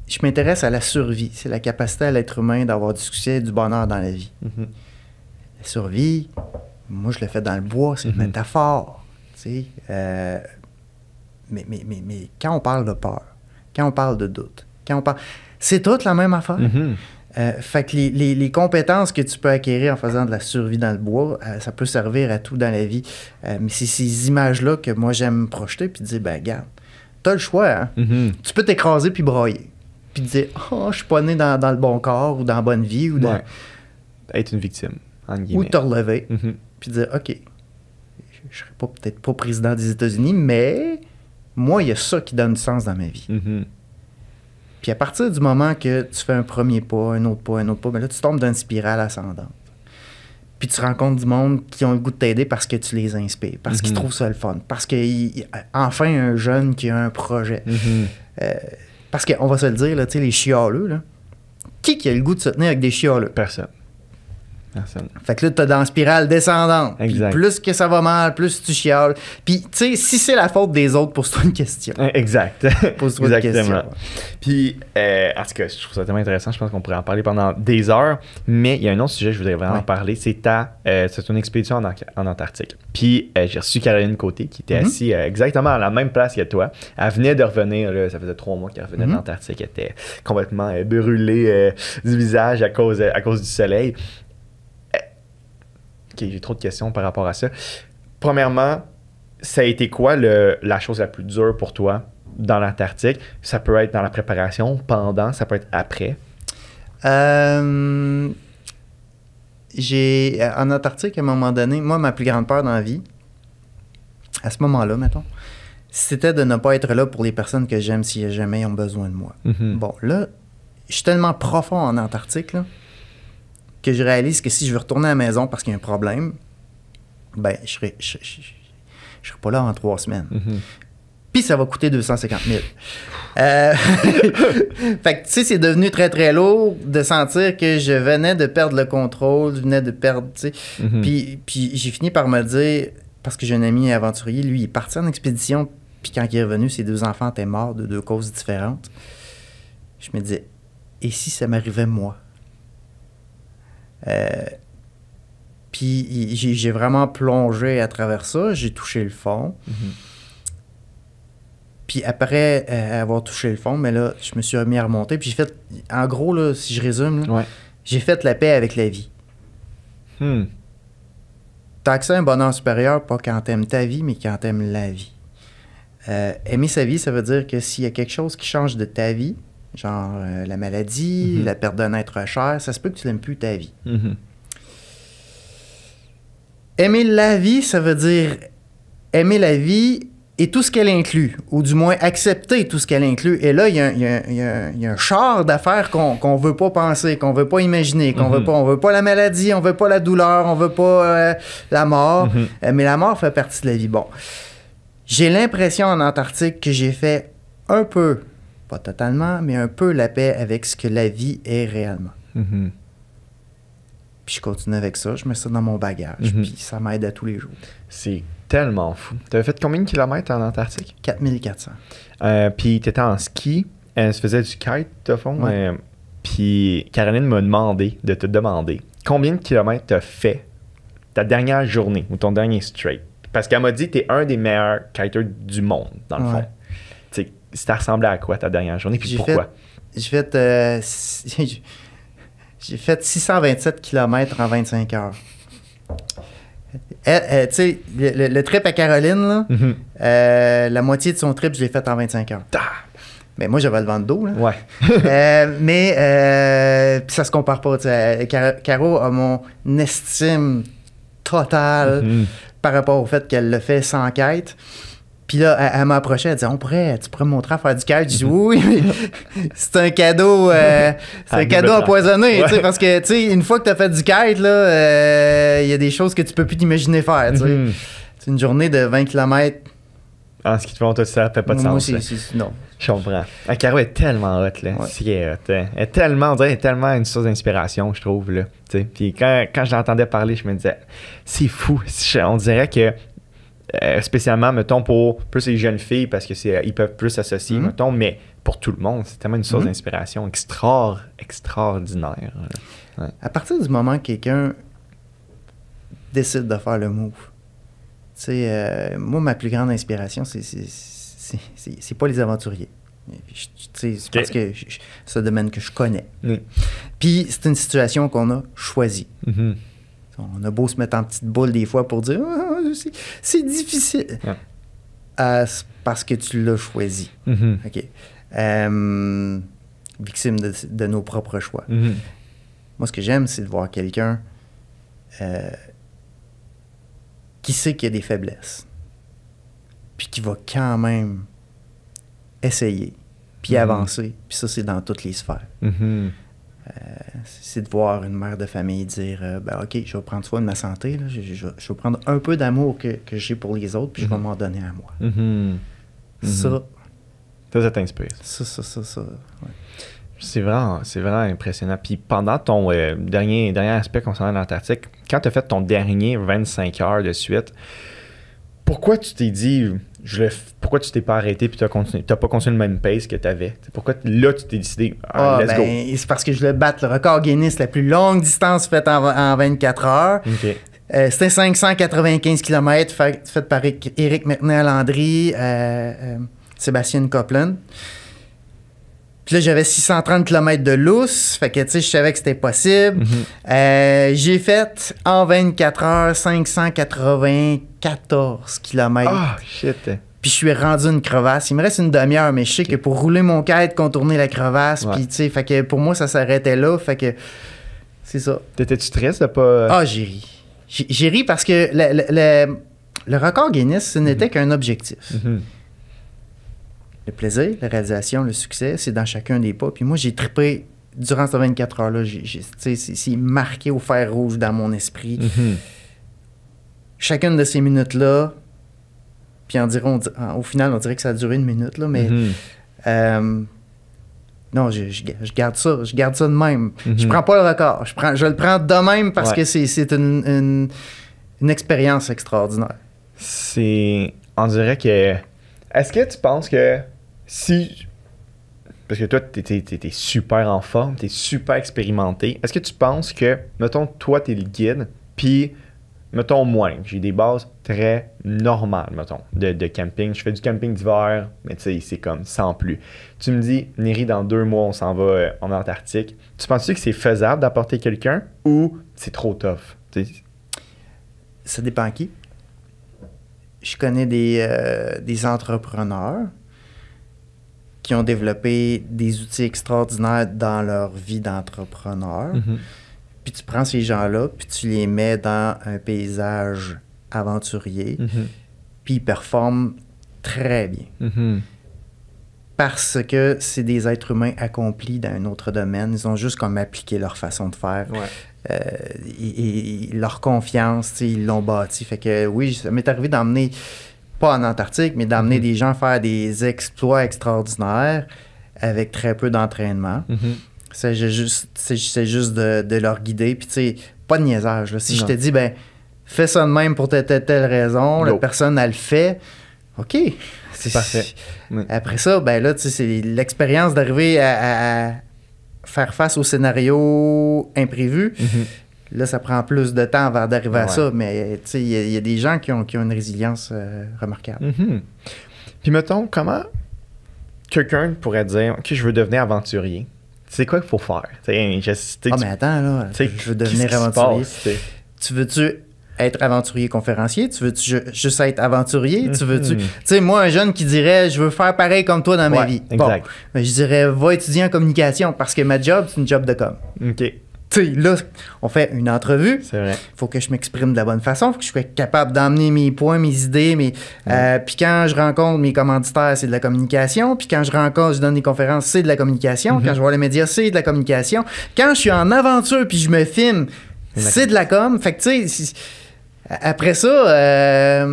Je m'intéresse à la survie. C'est la capacité à l'être humain d'avoir du succès et du bonheur dans la vie. La survie, moi, je le fais dans le bois, c'est une métaphore. Tu sais. Mais quand on parle de peur, quand on parle de doute, c'est toute la même affaire. Fait que les compétences que tu peux acquérir en faisant de la survie dans le bois, ça peut servir à tout dans la vie. Mais c'est ces images-là que moi, j'aime projeter puis dire, ben regarde, t'as le choix. Hein? Tu peux t'écraser puis brailler. Puis dire, oh, je suis pas né dans le bon corps ou dans la bonne vie. Ou dans... Être une victime, entre guillemets. Ou te relever. Puis dire, OK, je serai peut-être pas président des États-Unis, mais moi, il y a ça qui donne du sens dans ma vie. Puis à partir du moment que tu fais un premier pas, un autre pas, ben là, tu tombes dans une spirale ascendante. Puis tu rencontres du monde qui ont le goût de t'aider parce que tu les inspires, parce qu'ils trouvent ça le fun, parce qu'enfin un jeune qui a un projet. Parce qu'on va se le dire, là, tu sais, les chialeux, là, qui a le goût de se tenir avec des chialeux? Personne. Fait que là, t'as dans la spirale descendante. Exact. Plus que ça va mal, plus tu chiales. Puis, tu sais, si c'est la faute des autres, pose-toi une question. Exact. Pose-toi une question. Puis, en tout cas, je trouve ça tellement intéressant. Je pense qu'on pourrait en parler pendant des heures. Mais il y a un autre sujet que je voudrais vraiment parler. C'est ton expédition en Antarctique. Puis, j'ai reçu Caroline Côté qui était assise exactement à la même place que toi. Elle venait de revenir. Là, ça faisait 3 mois qu'elle revenait de l'Antarctique. Elle était complètement brûlée du visage à cause du soleil. OK, j'ai trop de questions par rapport à ça. Premièrement, ça a été quoi la chose la plus dure pour toi dans l'Antarctique? Ça peut être dans la préparation, pendant, ça peut être après. En Antarctique, à un moment donné, moi, ma plus grande peur dans la vie, à ce moment-là, mettons, c'était de ne pas être là pour les personnes que j'aime si jamais ils ont besoin de moi. Bon, là, je suis tellement profond en Antarctique, là, que je réalise que si je veux retourner à la maison parce qu'il y a un problème, ben, je serai pas là en 3 semaines. Puis ça va coûter 250 000. Fait que, tu sais, c'est devenu très, très lourd de sentir que je venais de perdre le contrôle, je venais de perdre, tu sais. Puis j'ai fini par me dire, parce que j'ai un ami aventurier, lui, il est parti en expédition, puis quand il est revenu, ses 2 enfants étaient morts de 2 causes différentes. Je me disais, et si ça m'arrivait moi? Puis j'ai vraiment plongé à travers ça, j'ai touché le fond. Puis après avoir touché le fond, mais là, je me suis remis à remonter. Puis j'ai fait, en gros, là, si je résume, là, j'ai fait la paix avec la vie. T'as accès à un bonheur supérieur, pas quand t'aimes ta vie, mais quand t'aimes la vie. Aimer sa vie, ça veut dire que s'il y a quelque chose qui change de ta vie, genre la maladie, la perte d'un être cher, ça se peut que tu n'aimes plus ta vie. Aimer la vie, ça veut dire aimer la vie et tout ce qu'elle inclut, ou du moins accepter tout ce qu'elle inclut. Et là, il y a un char d'affaires qu'on veut pas penser, qu'on veut pas imaginer, qu'on veut pas. On veut pas la maladie, on veut pas la douleur, on veut pas la mort. Mais la mort fait partie de la vie. Bon, j'ai l'impression en Antarctique que j'ai fait un peu, pas totalement, mais un peu la paix avec ce que la vie est réellement. Puis je continue avec ça, je mets ça dans mon bagage, puis ça m'aide à tous les jours. C'est tellement fou. Tu avais fait combien de kilomètres en Antarctique? 4400. Puis tu étais en ski, tu faisais du kite, de fond. Ouais. Puis Caroline m'a demandé de te demander combien de kilomètres tu as fait ta dernière journée ou ton dernier straight. Parce qu'elle m'a dit que tu es un des meilleurs kiters du monde, dans le fond. Tu sais, ça ressemblait à quoi ta dernière journée, puis pourquoi? J'ai fait 627 km en 25 heures. Tu sais, le trip à Caroline, là, la moitié de son trip, je l'ai fait en 25 heures. Mais moi, j'avais le vent de dos. Là. Ouais. Puis ça se compare pas. Caro a mon estime totale par rapport au fait qu'elle le fait sans quête. Puis là, elle m'a approché, elle dit tu pourrais me montrer à faire du kite. Je dis oui, mais c'est un cadeau, empoisonné, ouais. Parce que une fois que tu as fait du kite, il y a des choses que tu peux plus t'imaginer faire. C'est une journée de 20 km. En ski de fond, toi, ça fait pas de sens. Non. Je comprends. Caro est tellement hot, là. Ouais. C'est hot. Elle est tellement, on dirait, tellement une source d'inspiration, je trouve, là. Puis quand je l'entendais parler, je me disais, c'est fou. On dirait que, spécialement, mettons, pour plus les jeunes filles, parce que ils peuvent plus s'associer, mettons, mais pour tout le monde, c'est tellement une source d'inspiration extraordinaire. Ouais. À partir du moment que quelqu'un décide de faire le move, moi, ma plus grande inspiration, c'est pas les aventuriers. C'est parce que c'est un domaine que je connais. Puis c'est une situation qu'on a choisie. On a beau se mettre en petite boule des fois pour dire c'est difficile. C'est parce que tu l'as choisi. OK. Victime de nos propres choix. Moi, ce que j'aime, c'est de voir quelqu'un qui sait qu'il y a des faiblesses, puis qui va quand même essayer, puis avancer. Puis ça, c'est dans toutes les sphères. C'est de voir une mère de famille dire OK, je vais prendre soin de ma santé, là. Je vais prendre un peu d'amour que j'ai pour les autres, puis je vais m'en donner à moi. Ça t'inspire. Ça. Ouais. C'est vraiment impressionnant. Puis pendant ton dernier aspect concernant l'Antarctique, quand tu as fait ton dernier 25 heures de suite, pourquoi tu t'es dit, pourquoi tu t'es pas arrêté puis tu n'as pas continué le même pace que tu avais? Pourquoi là, tu t'es décidé, let's go? C'est parce que je voulais battre le record Guinness, la plus longue distance faite en 24 heures. Okay. C'était 595 km fait par Éric McNeil-Landry, Sébastien Copeland. Puis là, j'avais 630 km de lousse. Fait que, tu sais, je savais que c'était possible. J'ai fait, en 24 heures, 594 km. Ah, shit! Puis je suis rendu une crevasse. Il me reste une demi-heure, mais je sais que pour rouler mon kite, contourner la crevasse, puis, tu sais, fait que pour moi, ça s'arrêtait là. Fait que, c'est ça. T'étais-tu triste de pas... Ah, j'ai ri. J'ai ri parce que le record Guinness, ce n'était qu'un objectif. Le plaisir, la réalisation, le succès, c'est dans chacun des pas. Puis moi, j'ai trippé durant ces 24 heures-là. C'est marqué au fer rouge dans mon esprit. Chacune de ces minutes-là, puis au final, on dirait que ça a duré une minute, là, mais non, je garde ça. Je garde ça de même. Je prends pas le record. Je le prends de même parce que c'est une expérience extraordinaire. On dirait que... Est-ce que tu penses que parce que toi, t'es super en forme, t'es super expérimenté, est-ce que tu penses que, mettons, toi, t'es le guide, puis, mettons, moi, j'ai des bases très normales, mettons, de camping. Je fais du camping d'hiver, mais tu sais, c'est comme sans plus. Tu me dis, Neri, dans 2 mois, on s'en va en Antarctique. Tu penses-tu que c'est faisable d'apporter quelqu'un ou c'est trop tough? T'sais? Ça dépend qui. Je connais des entrepreneurs qui ont développé des outils extraordinaires dans leur vie d'entrepreneur. Puis tu prends ces gens-là, puis tu les mets dans un paysage aventurier, puis ils performent très bien. Parce que c'est des êtres humains accomplis dans un autre domaine. Ils ont juste comme appliqué leur façon de faire. Et leur confiance, ils l'ont bâti. Fait que oui, ça m'est arrivé d'emmener, pas en Antarctique, mais d'emmener des gens faire des exploits extraordinaires avec très peu d'entraînement. C'est juste de leur guider. Puis tu sais, pas de niaisage. Là. Si je te dis, fais ça de même pour telle raison, la personne, elle le fait, OK. C'est parfait. Après ça, là, tu sais, c'est l'expérience d'arriver à faire face au scénario imprévu. Là, ça prend plus de temps avant d'arriver à ça, mais tu sais, il y a des gens qui ont une résilience remarquable. Puis mettons, comment quelqu'un pourrait dire « OK, je veux devenir aventurier ». C'est quoi qu'il faut faire? Mais attends, là, je veux devenir aventurier. Tu veux-tu être aventurier conférencier? Tu veux juste être aventurier? Tu veux-tu... Tu sais, moi, un jeune qui dirait « Je veux faire pareil comme toi dans ma vie. » Exact. Bon, je dirais « Va étudier en communication parce que ma job, c'est une job de com. » OK. Tu sais, là, on fait une entrevue. C'est vrai. Faut que je m'exprime de la bonne façon. Faut que je sois capable d'emmener mes points, mes idées. Puis quand je rencontre mes commanditaires, c'est de la communication. Puis quand je donne des conférences, c'est de la communication. Quand je vois les médias, c'est de la communication. Quand je suis en aventure puis je me filme, c'est de la com. Fait que, tu sais, après ça,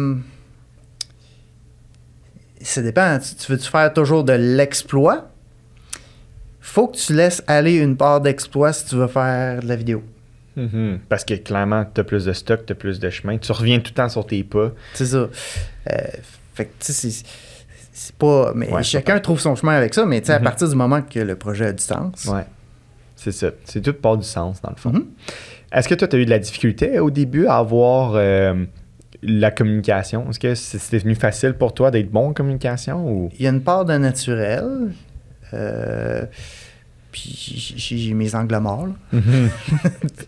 ça dépend. Tu veux-tu faire toujours de l'exploit? Faut que tu laisses aller une part d'exploit si tu veux faire de la vidéo. Parce que clairement, tu as plus de stock, tu as plus de chemin. Tu reviens tout le temps sur tes pas. C'est ça. Fait que, tu sais, c'est pas... Mais chacun trouve son chemin avec ça, mais tu sais, à partir du moment que le projet a du sens... Ouais, c'est ça. C'est tout part du sens, dans le fond. Est-ce que toi, tu as eu de la difficulté au début à avoir la communication? Est-ce que c'était venu facile pour toi d'être bon en communication? Ou... Il y a une part de naturel... puis j'ai mes angles morts.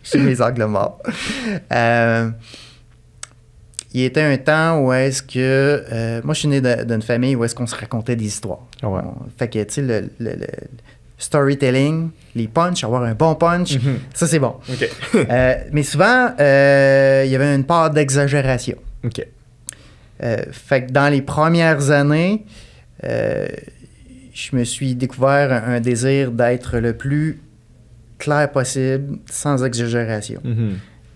J'ai mes angles morts. Il était un temps où est-ce que... moi, je suis né d'une famille où est-ce qu'on se racontait des histoires. Ouais. Fait que, tu sais, le storytelling, les punchs, avoir un bon punch, ça, c'est bon. OK. Mais souvent, il y avait une part d'exagération. OK. Fait que dans les premières années... je me suis découvert un désir d'être le plus clair possible, sans exagération.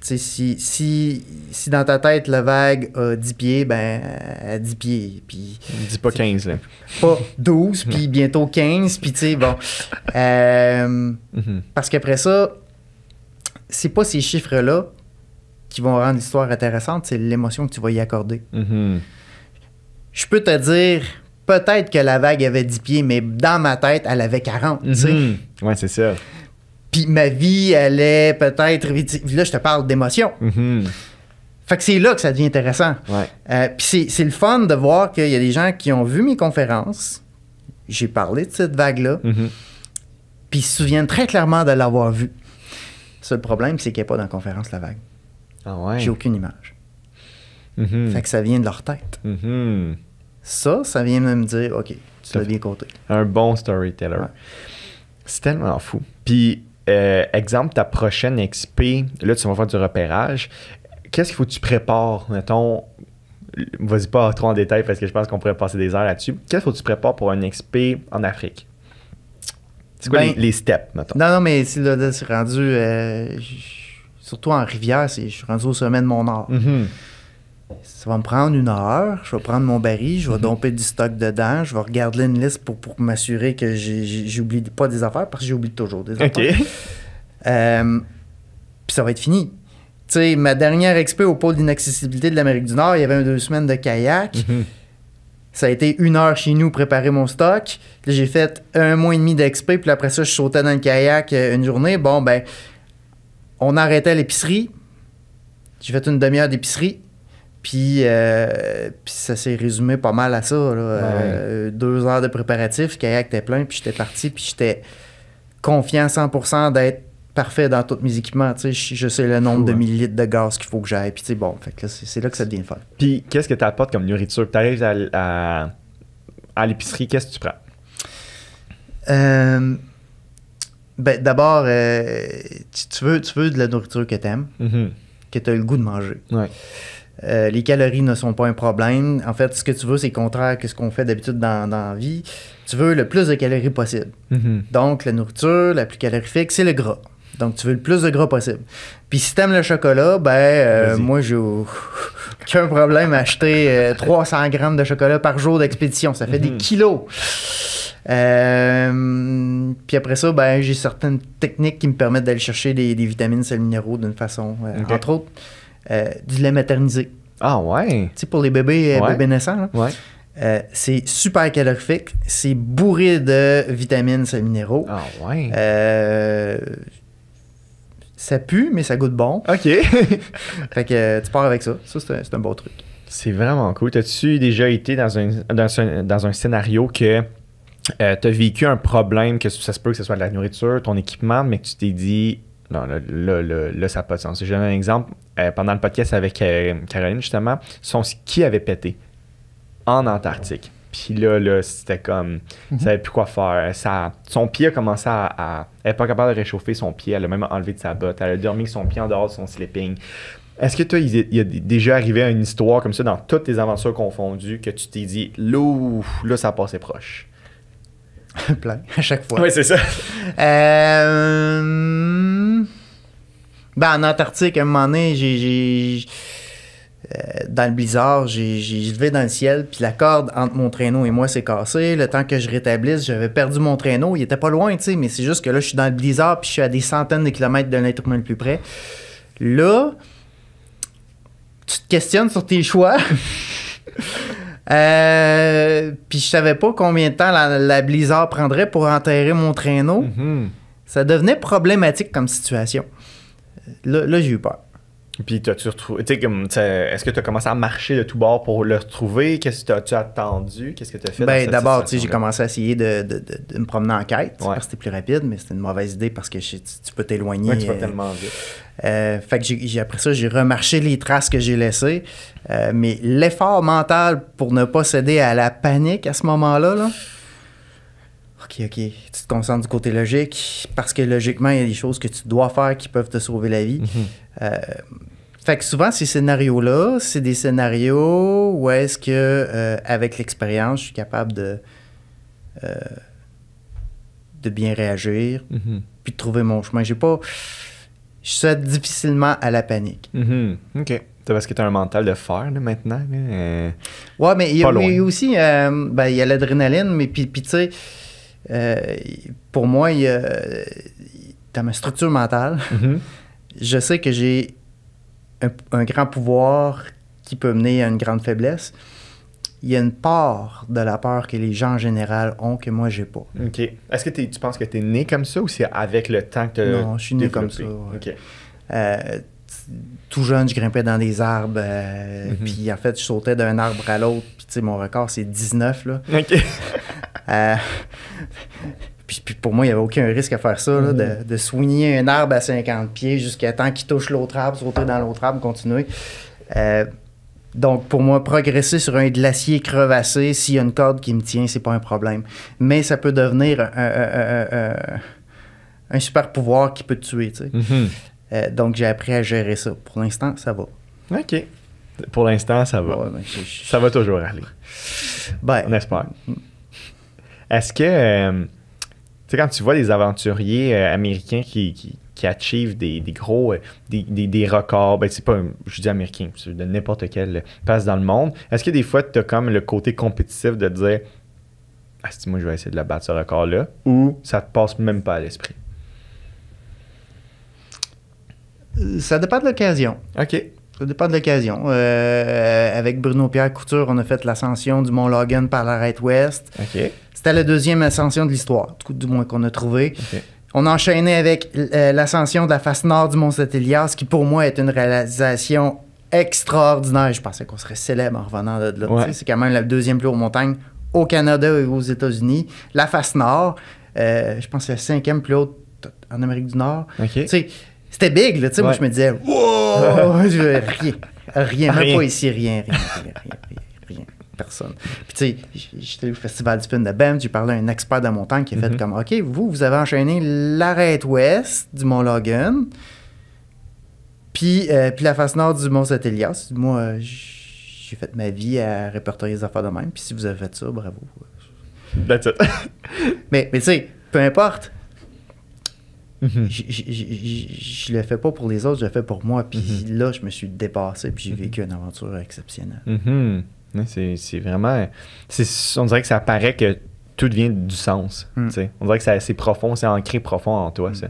Tu sais, si dans ta tête, la vague a 10 pieds, ben, à 10 pieds. Puis, dis pas 15, là. Pas 12, puis bientôt 15, puis tu sais, bon. Parce qu'après ça, c'est pas ces chiffres-là qui vont rendre l'histoire intéressante, c'est l'émotion que tu vas y accorder. Je peux te dire... Peut-être que la vague avait 10 pieds, mais dans ma tête, elle avait 40. Tu sais. Ouais, c'est ça. Puis ma vie, elle est peut-être... Là, je te parle d'émotion. Fait que c'est là que ça devient intéressant. Puis c'est le fun de voir qu'il y a des gens qui ont vu mes conférences. J'ai parlé de cette vague-là. Puis ils se souviennent très clairement de l'avoir vue. Le seul problème, c'est qu'il n'y a pas dans la conférence, la vague. Ah ouais? J'ai aucune image. Fait que ça vient de leur tête. Ça vient de me dire, OK, tu l'as bien compté. Un bon storyteller. C'est tellement fou. Puis, exemple, ta prochaine XP, là, tu vas faire du repérage. Qu'est-ce qu'il faut que tu prépares, mettons, vas-y pas trop en détail parce que je pense qu'on pourrait passer des heures là-dessus. Qu'est-ce qu'il faut que tu prépares pour un XP en Afrique? C'est quoi les steps, mettons? Non, mais là, c'est rendu, surtout en rivière, je suis rendu au sommet de mon art. Ça va me prendre 1 heure. Je vais prendre mon baril, je vais domper du stock dedans, je vais regarder une liste pour m'assurer que j'oublie pas des affaires, parce que j'oublie toujours des affaires. Puis ça va être fini. Tu sais, ma dernière expo au pôle d'inaccessibilité de l'Amérique du Nord, il y avait 2 semaines de kayak. Ça a été 1 heure chez nous préparer mon stock. Là, j'ai fait 1 mois et demi d'expo, puis après ça, je sautais dans le kayak une journée. Bon, ben, on arrêtait à l'épicerie. J'ai fait 1 demi-heure d'épicerie. Puis ça s'est résumé pas mal à ça. Là. 2 heures de préparatif, le kayak était plein, puis j'étais parti, puis j'étais confiant 100% d'être parfait dans tous mes équipements. Je sais le nombre de millilitres de gaz qu'il faut que j'aille. Puis bon, fait que là, c'est là que ça devient fun. Puis qu'est-ce que tu apportes comme nourriture? Tu arrives à l'épicerie, qu'est-ce que tu prends? Ben, d'abord, tu veux de la nourriture que tu aimes, que tu as le goût de manger. Les calories ne sont pas un problème. En fait, ce que tu veux, c'est contraire à ce qu'on fait d'habitude dans la vie. Tu veux le plus de calories possible. Donc, la nourriture la plus calorifique, c'est le gras. Donc, tu veux le plus de gras possible. Puis, si tu aimes le chocolat, ben, moi, j'ai aucun problème à acheter 300 grammes de chocolat par jour d'expédition. Ça fait des kilos. Puis après ça, ben, j'ai certaines techniques qui me permettent d'aller chercher des vitamines, sels minéraux d'une façon, entre autres, du lait maternisé. Ah ouais? Tu sais, pour les bébés, bébés naissants, là, c'est super calorifique. C'est bourré de vitamines, sels minéraux. Ah ouais? Ça pue, mais ça goûte bon. OK. Fait que tu pars avec ça. Ça, c'est un beau truc. C'est vraiment cool. T'as-tu déjà été dans un scénario que tu as vécu un problème, que ça se peut que ce soit de la nourriture, ton équipement, mais que tu t'es dit, Non, là, ça n'a pas de sens. J'ai donné un exemple. Pendant le podcast avec Caroline, justement, son ski avait pété en Antarctique. Puis là, c'était comme... Elle savait plus quoi faire. Son pied a commencé à... Elle n'est pas capable de réchauffer son pied. Elle a même enlevé de sa botte. Elle a dormi avec son pied en dehors de son sleeping. Est-ce que toi, il y a déjà arrivé à une histoire comme ça, dans toutes tes aventures confondues, que tu t'es dit, là, ça passait proche? Plein, à chaque fois. Oui, c'est ça. En Antarctique, à un moment donné, dans le blizzard, j'ai levé dans le ciel, puis la corde entre mon traîneau et moi s'est cassée. Le temps que je rétablisse, j'avais perdu mon traîneau. Il était pas loin, tu sais, mais c'est juste que là, je suis dans le blizzard, puis je suis à des centaines de kilomètres de l'être humain le plus près. Là, tu te questionnes sur tes choix. Puis je savais pas combien de temps la blizzard prendrait pour enterrer mon traîneau. Mm-hmm. Ça devenait problématique comme situation. Là, j'ai eu peur. Puis t'as-tu retrouvé... Est-ce que tu as commencé à marcher de tout bord pour le retrouver? Qu'est-ce que tu as attendu? Qu'est-ce que tu as fait dans cette d'abord, situation-là? j'ai commencé à essayer de me promener en quête parce que c'était plus rapide, mais c'était une mauvaise idée parce que tu peux t'éloigner. Oui, tu vas tellement vite. Fait que après ça, j'ai remarché les traces que j'ai laissées. Mais l'effort mental pour ne pas céder à la panique à ce moment-là, là, OK, tu te concentres du côté logique parce que logiquement, il y a des choses que tu dois faire qui peuvent te sauver la vie. Fait que souvent, ces scénarios-là, c'est des scénarios où est-ce que, avec l'expérience, je suis capable de bien réagir puis de trouver mon chemin. Je suis difficilement à la panique. OK. C'est parce que tu as un mental de fer là, maintenant. Là. Ouais, mais il y a aussi, il y a l'adrénaline, mais puis tu sais, pour moi, dans ma structure mentale, je sais que j'ai un grand pouvoir qui peut mener à une grande faiblesse. Il y a une part de la peur que les gens en général ont que moi, j'ai pas. OK. Est-ce que tu penses que tu es né comme ça ou c'est avec le temps que tu as Non, je suis né comme ça. Ouais. OK. Tout jeune, je grimpais dans des arbres. Puis en fait, je sautais d'un arbre à l'autre. Puis tu sais, mon record, c'est 19, là. OK. Puis pour moi, il n'y avait aucun risque à faire ça, là, de soigner un arbre à 50 pieds jusqu'à temps qu'il touche l'autre arbre, sauter dans l'autre arbre, continuer. Donc, pour moi, progresser sur un glacier crevassé, s'il y a une corde qui me tient, c'est pas un problème. Mais ça peut devenir un super pouvoir qui peut te tuer, tu sais. Donc, j'ai appris à gérer ça. Pour l'instant, ça va. OK. Pour l'instant, ça va. Ouais, ça va toujours aller. On espère. Est-ce que... tu sais, quand tu vois des aventuriers américains qui achievent des gros des records, c'est pas, je dis américain, c'est de n'importe quelle place dans le monde, est-ce que des fois tu as comme le côté compétitif de dire moi je vais essayer de la battre ce record-là, ou ça te passe même pas à l'esprit? Ça dépend de l'occasion. OK. Ça dépend de l'occasion. Avec Bruno-Pierre Couture, on a fait l'ascension du Mont Logan par l'arête ouest. OK. C'était la deuxième ascension de l'histoire, du moins qu'on a trouvé. Okay. On a enchaîné avec l'ascension de la face nord du Mont Saint-Élias, qui pour moi est une réalisation extraordinaire. Je pensais qu'on serait célèbre en revenant de là. Ouais. C'est quand même la deuxième plus haute montagne au Canada et aux États-Unis. La face nord, je pense que c'est la cinquième plus haute en Amérique du Nord. Okay. C'était big, là. Moi, je me disais, wow! Rien, même pas ici, rien. Personne. Puis, tu sais, j'étais au Festival du film de Banff, j'ai parlé à un expert de montagne qui a fait comme, OK, vous avez enchaîné l'arête ouest du Mont Logan, puis la face nord du Mont Saint-Élias. Moi, j'ai fait ma vie à répertorier les affaires de même, puis si vous avez fait ça, bravo. That's it. mais tu sais, peu importe. Je le fais pas pour les autres, je le fais pour moi. Puis là, je me suis dépassé, puis j'ai vécu une aventure exceptionnelle. C'est vraiment... on dirait que ça paraît que tout devient du sens. On dirait que c'est profond, c'est ancré profond en toi, ça.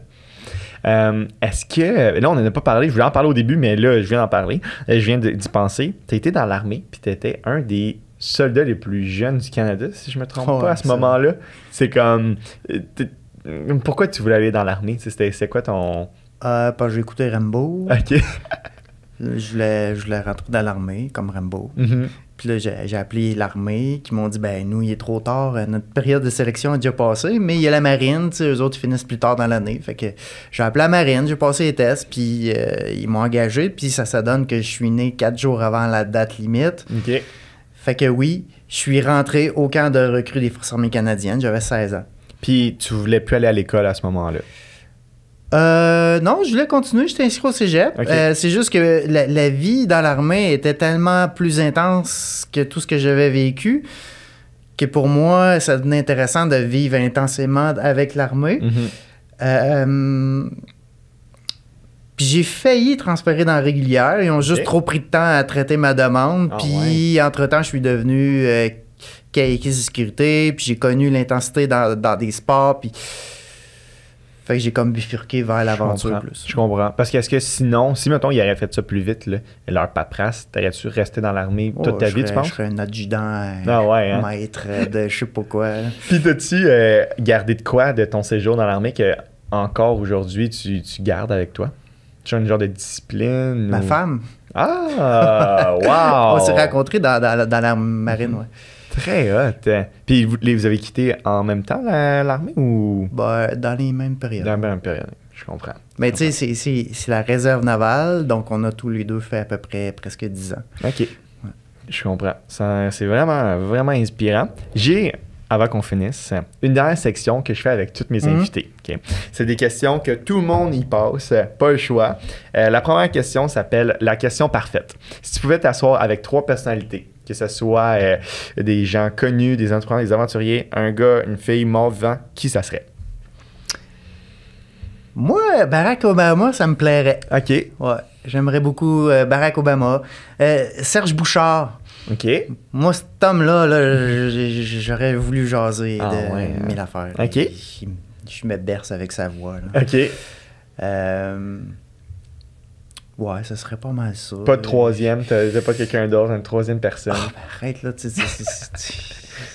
Est-ce que... Là, on n'en a pas parlé, je voulais en parler au début, mais là, je viens d'en parler. Je viens d'y penser. Tu as été dans l'armée, puis tu étais un des soldats les plus jeunes du Canada, si je me trompe pas, à ce moment-là. C'est comme... Pourquoi tu voulais aller dans l'armée? C'est quoi ton... Parce que j'ai écouté Rambo. OK. Je voulais rentrer dans l'armée, comme Rambo. Puis là, j'ai appelé l'armée, qui m'ont dit, ben nous, il est trop tard, notre période de sélection a déjà passé, mais il y a la marine, tu sais, eux autres, ils finissent plus tard dans l'année. Fait que j'ai appelé la marine, j'ai passé les tests, puis ils m'ont engagé, puis ça donne que je suis né 4 jours avant la date limite. OK. Fait que oui, je suis rentré au camp de recrue des Forces armées canadiennes, j'avais 16 ans. Puis tu voulais plus aller à l'école à ce moment-là? Non, je voulais continuer, j'étais inscrit au cégep. Okay. C'est juste que la vie dans l'armée était tellement plus intense que tout ce que j'avais vécu que pour moi, ça devenait intéressant de vivre intensément avec l'armée. Puis j'ai failli transférer dans la régulière. Ils ont juste trop pris de temps à traiter ma demande. Puis entre-temps, je suis devenu caïque de sécurité. Puis j'ai connu l'intensité dans des sports. Puis... Fait que j'ai comme bifurqué vers l'aventure plus. Je comprends. Parce que est-ce que sinon, si mettons, ils auraient fait ça plus vite, là, leur paperasse, t'aurais-tu resté dans l'armée toute ta vie, tu penses? Je serais un adjudant, maître de je sais pas quoi. Puis t'as-tu gardé de quoi de ton séjour dans l'armée que encore aujourd'hui tu gardes avec toi? Tu as un genre de discipline? Ma femme. Ah! Wow! On s'est rencontrés dans la marine, ouais. Très hot. Puis vous avez quitté en même temps l'armée ou? Ben, dans les mêmes périodes. Dans la même période, je comprends. Mais tu sais, c'est la réserve navale, donc on a tous les deux fait à peu près presque 10 ans. OK. Ouais. Je comprends. C'est vraiment, vraiment inspirant. J'ai, avant qu'on finisse, une dernière section que je fais avec tous mes invités. Okay? C'est des questions que tout le monde y passe, pas le choix. La première question s'appelle la question parfaite. Si tu pouvais t'asseoir avec 3 personnalités, que ce soit des gens connus, des entrepreneurs, des aventuriers, un gars, une fille, mort vivant, qui ça serait? Moi, Barack Obama, ça me plairait. OK. Ouais, j'aimerais beaucoup Barack Obama. Serge Bouchard. OK. Moi, cet homme-là, j'aurais voulu jaser de 1000 affaires. OK. Je me berce avec sa voix. Là. OK. Ouais, ça serait pas mal ça. Pas de troisième, t'as pas quelqu'un d'autre, une troisième personne. Ah, ben arrête là, tu sais.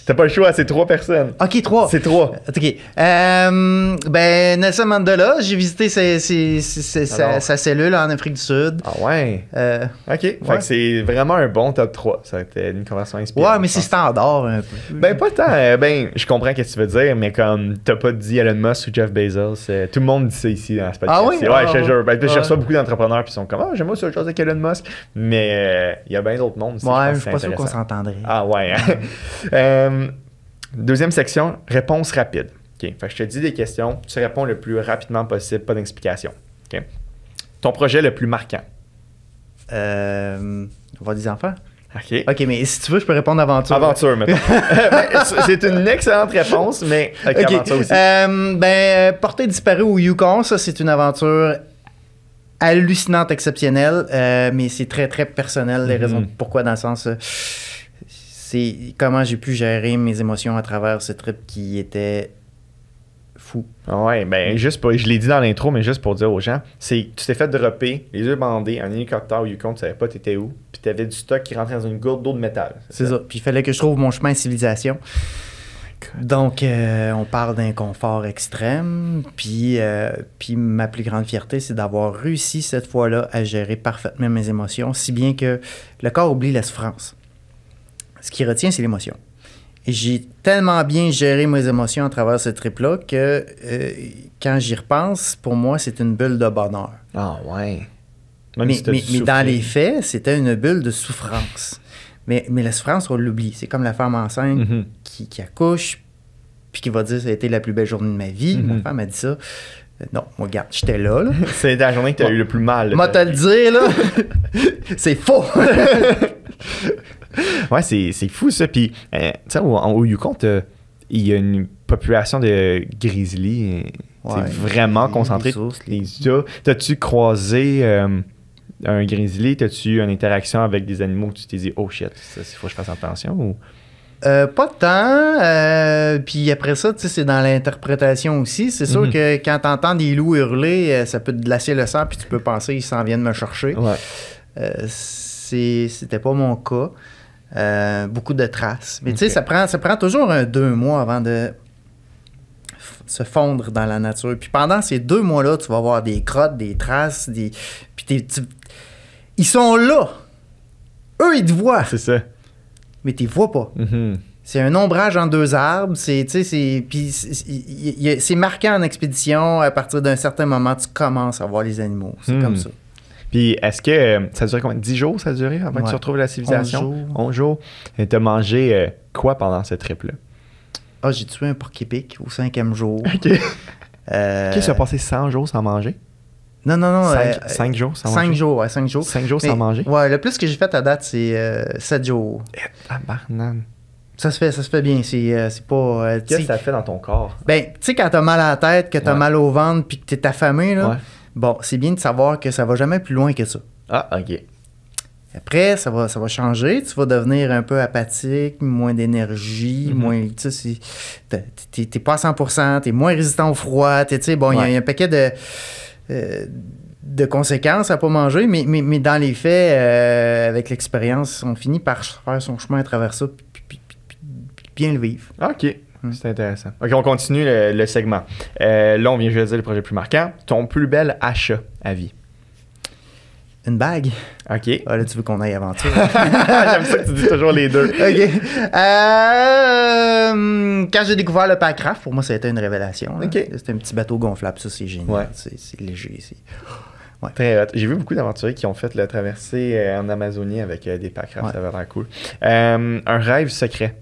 T'as pas le choix, c'est 3 personnes. OK, 3. C'est 3. OK. Ben, Nelson Mandela, j'ai visité sa cellule en Afrique du Sud. Ah ouais? OK. Fait que c'est vraiment un bon top 3. Ça a été une conversation inspirante. Ouais, mais c'est standard un peu. Ben, pas tant. Ben, je comprends ce que tu veux dire, mais comme t'as pas dit Elon Musk ou Jeff Bezos, tout le monde dit ça ici dans ce podcast. Ah oui? Ouais, je te jure. Ben, je reçois beaucoup d'entrepreneurs qui sont comme, ah, j'aime moi ça, chose avec Elon Musk. Mais il y a bien d'autres mondes. Ouais, je suis pas sûr qu'on s'entendrait. Ah ouais. Deuxième section, réponse rapide. OK. Fait que je te dis des questions, tu réponds le plus rapidement possible, pas d'explication. OK. Ton projet le plus marquant? On va des enfants. OK. OK, mais si tu veux, je peux répondre aventure. Aventure, mettons. C'est une excellente réponse, mais OK. Aventure aussi. Portée disparue au Yukon, ça, c'est une aventure hallucinante, exceptionnelle, mais c'est très, très personnel, les raisons pourquoi, dans le sens... c'est comment j'ai pu gérer mes émotions à travers ce trip qui était fou. Ouais, ben juste pour, je l'ai dit dans l'intro, mais juste pour dire aux gens, c'est tu t'es fait dropper, les yeux bandés, un hélicoptère au Yukon, tu savais pas t'étais où, puis t'avais du stock qui rentrait dans une gourde d'eau de métal. C'est ça. Puis il fallait que je trouve mon chemin à civilisation. Donc, on parle d'un confort extrême, puis ma plus grande fierté, c'est d'avoir réussi cette fois-là à gérer parfaitement mes émotions, si bien que le corps oublie la souffrance. Ce qui retient, c'est l'émotion. Et j'ai tellement bien géré mes émotions à travers ce trip-là que quand j'y repense, pour moi, c'est une bulle de bonheur. Ah ouais. Mais dans les faits, c'était une bulle de souffrance. Mais la souffrance, on l'oublie. C'est comme la femme enceinte qui accouche, puis qui va dire « ça a été la plus belle journée de ma vie ». Ma femme a dit ça. Non, moi, regarde, j'étais là. C'est la journée que tu as eu le plus mal. Moi, te le dire, là, c'est faux. Ouais, c'est fou, ça. Puis, tu sais, au Yukon, il y a une population de grizzlies vraiment concentrée. T'as-tu croisé un grizzly? T'as-tu eu une interaction avec des animaux où tu t'es dit « oh shit, il faut que je fasse attention » ou... Pas tant. Puis après ça, tu sais, c'est dans l'interprétation aussi. C'est sûr que quand t'entends des loups hurler, ça peut te glacer le sang, puis tu peux penser qu'ils s'en viennent me chercher. Ouais. C'était pas mon cas. Beaucoup de traces. Mais tu sais, ça prend toujours 2 mois avant de se fondre dans la nature. Puis pendant ces 2 mois-là, tu vas avoir des crottes, des traces, puis ils sont là. Eux, ils te voient. C'est ça. mais tu les vois pas. C'est un ombrage en 2 arbres. C'est marqué en expédition. À partir d'un certain moment, tu commences à voir les animaux. C'est comme ça. Puis, est-ce que ça durait combien? 10 jours, ça durait avant que tu retrouves la civilisation? 11 jours. Et tu as mangé quoi pendant ce trip-là? Ah, j'ai tué un porc-épic au 5e jour. OK. Qu'est-ce que tu as passé 100 jours sans manger? Non. 5 jours sans manger? 5 jours, ouais, 5 jours. 5 jours sans manger? Ouais, le plus que j'ai fait à date, c'est 7 jours. Banane. Ça se fait bien. C'est pas. Qu'est-ce que ça fait dans ton corps? Ben, tu sais, quand t'as mal à la tête, que t'as mal au ventre, puis que t'es affamé, là, bon, c'est bien de savoir que ça va jamais plus loin que ça. Ah, OK. Après, ça va changer. Tu vas devenir un peu apathique, moins d'énergie, moins. Tu sais, t'es pas à 100%, t'es moins résistant au froid. Tu sais, bon, il y a un paquet de conséquences à pas manger, mais dans les faits, avec l'expérience, on finit par faire son chemin à travers ça, puis bien le vivre. OK. C'est intéressant. OK, on continue le segment. Là, on vient choisir le projet plus marquant. Ton plus bel achat à vie? Une bague. OK. Ah, là, tu veux qu'on aille aventure. J'aime ça que tu dis toujours les deux. OK. Quand j'ai découvert le Packraft, pour moi, ça a été une révélation. OK. C'était un petit bateau gonflable. Ça, c'est génial. Ouais. C'est léger. Ouais. Très hot. J'ai vu beaucoup d'aventuriers qui ont fait la traversée en Amazonie avec des Packraft. Ouais. Ça avait l'air cool. Un rêve secret?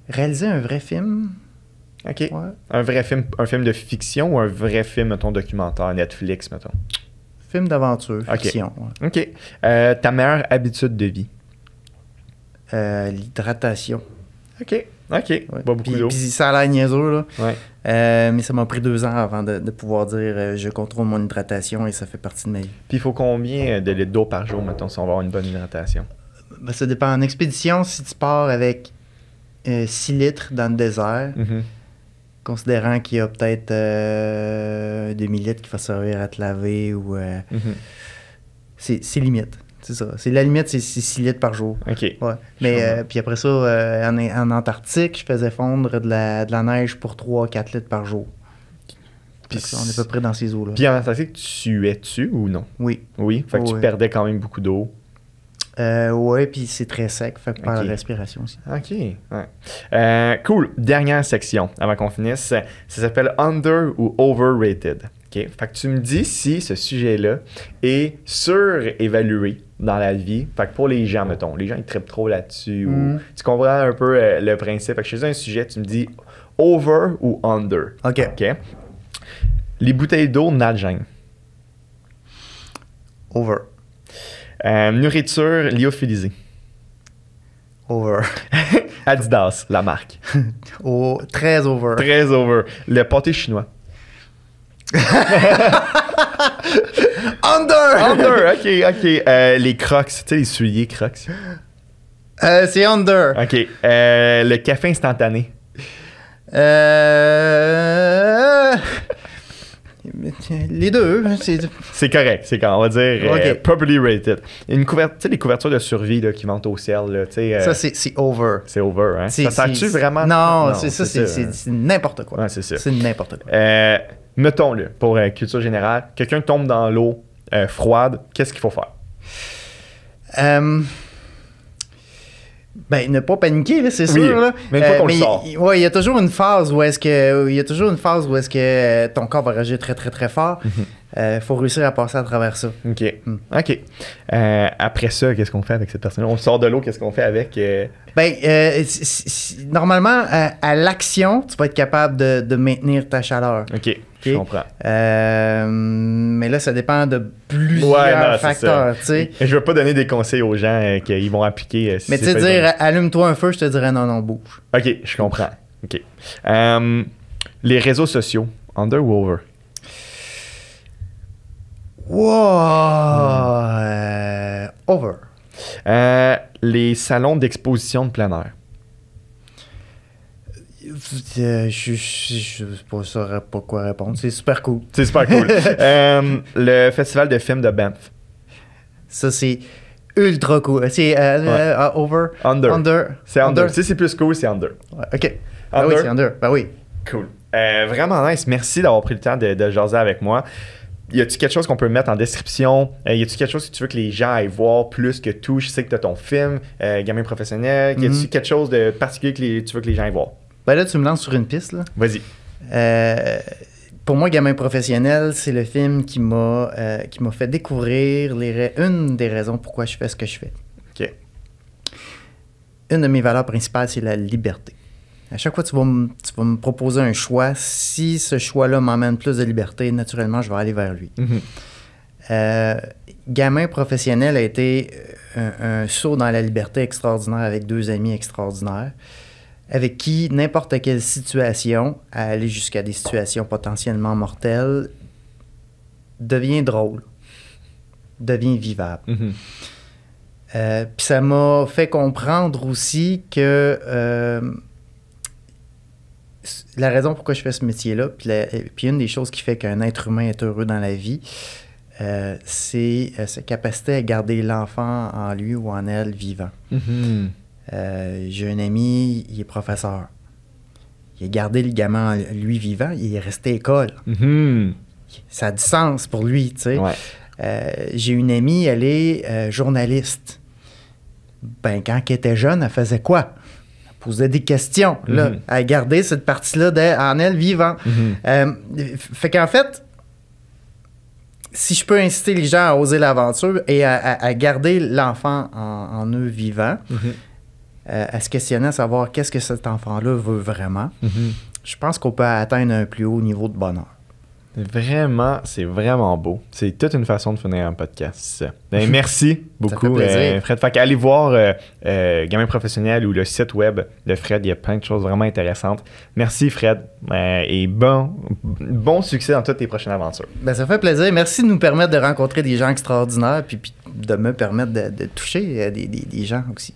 Réaliser un vrai film. OK. Ouais. Un film de fiction ou un vrai film, mettons, documentaire, Netflix, mettons? Film d'aventure, fiction. Ouais. OK. Ta meilleure habitude de vie? L'hydratation. OK. Ouais. Pas beaucoup d'eau. Puis ça a l'air niaiseux, là. Ouais. Mais ça m'a pris 2 ans avant de pouvoir dire je contrôle mon hydratation et ça fait partie de ma vie. Puis il faut combien de litres d'eau par jour, mettons, si on va avoir une bonne hydratation? Ben, ça dépend. En expédition, si tu pars avec 6 litres dans le désert, considérant qu'il y a peut-être demi-litre qui va servir à te laver ou c'est limite. C'est ça. C'est la limite, c'est 6 litres par jour. OK. Ouais. Mais puis après ça, en Antarctique, je faisais fondre de la neige pour 3-4 litres par jour. Puis on est à peu près dans ces eaux-là. Puis en Antarctique, tu es-tu ou non? Oui. Oui? Fait que tu perdais quand même beaucoup d'eau. Oui, puis c'est très sec, fait que par la respiration aussi. OK. Ouais. Cool. Dernière section avant qu'on finisse. Ça s'appelle Under ou Overrated. OK. Fait que tu me dis si ce sujet-là est surévalué dans la vie. Fait que pour les gens, mettons, les gens ils trippent trop là-dessus. Ou, tu comprends un peu le principe. Fait que chez un sujet, tu me dis over ou under. OK. Les bouteilles d'eau Nalgene. Over. Nourriture lyophilisée. Over. Adidas, la marque. Très over. Très over. Le pâté chinois. Under, OK. Les Crocs, tu sais, les souliers Crocs. C'est under. OK. Le café instantané. Les deux. C'est correct. On va dire properly rated. Tu sais, les couvertures de survie là, qui montent au ciel. Là, ça, c'est over. C'est over, hein? Ça sert-tu vraiment? Non, c'est n'importe quoi. Ouais, c'est ça. C'est n'importe quoi. Mettons, là, pour culture générale, quelqu'un tombe dans l'eau froide, qu'est-ce qu'il faut faire? Ben, ne pas paniquer, là, c'est sûr. Là. Mais une fois qu'on le sort. Il y a toujours une phase où est-ce que ton corps va réagir très, très, très fort. Faut réussir à passer à travers ça. OK. Après ça, qu'est-ce qu'on fait avec cette personne-là? On sort de l'eau, qu'est-ce qu'on fait avec... Normalement, à l'action, tu vas être capable de maintenir ta chaleur. OK. Je comprends. Mais là, ça dépend de plusieurs facteurs. Je ne veux pas donner des conseils aux gens qu'ils vont appliquer. Mais tu sais, dire allume-toi un feu, je te dirais non, bouge. OK, je comprends. OK. Les réseaux sociaux, under ou over? Over. Les salons d'exposition de plein air. Je saurais pas quoi répondre. C'est super cool. C'est super cool. Le festival de films de Banff. Ça, c'est ultra cool. C'est over. Under. C'est under. Tu sais, c'est plus cool, c'est under. Ouais, OK. Oui, c'est under. Ben oui. Cool. Vraiment nice. Merci d'avoir pris le temps de jaser avec moi. y a-tu quelque chose qu'on peut mettre en description? Y a-tu quelque chose que tu veux que les gens aillent voir plus que tout? Je sais que tu as ton film, Gamin professionnel. Y a-tu quelque chose de particulier que tu veux que les gens aillent voir? Ben là, tu me lances sur une piste, là. Vas-y. Pour moi, Gamin professionnel, c'est le film qui m'a fait découvrir une des raisons pourquoi je fais ce que je fais. OK. Une de mes valeurs principales, c'est la liberté. À chaque fois que tu vas me proposer un choix, si ce choix-là m'emmène plus de liberté, naturellement, je vais aller vers lui. Gamin professionnel a été un saut dans la liberté extraordinaire avec 2 amis extraordinaires, avec qui n'importe quelle situation, à aller jusqu'à des situations potentiellement mortelles, devient drôle, devient vivable. Puis ça m'a fait comprendre aussi que la raison pourquoi je fais ce métier-là, puis une des choses qui fait qu'un être humain est heureux dans la vie, c'est sa capacité à garder l'enfant en lui ou en elle vivant. J'ai un ami, il est professeur. Il a gardé le gamin en lui vivant, il est resté à l'école. Ça a du sens pour lui, tu sais. J'ai une amie, elle est journaliste. Ben, quand elle était jeune, elle faisait quoi? Posait des questions, là, à garder cette partie-là en elle vivant. Fait qu'en fait, si je peux inciter les gens à oser l'aventure et à garder l'enfant en eux vivant, à se questionner, à savoir qu'est-ce que cet enfant-là veut vraiment, je pense qu'on peut atteindre un plus haut niveau de bonheur. Vraiment, c'est vraiment beau. C'est toute une façon de finir un podcast. Ben, merci beaucoup, Fred. Fait qu'allez voir Gamin professionnel ou le site web de Fred. Il y a plein de choses vraiment intéressantes. Merci, Fred. Et bon succès dans toutes tes prochaines aventures. Ben, ça fait plaisir. Merci de nous permettre de rencontrer des gens extraordinaires puis de me permettre de toucher des gens aussi.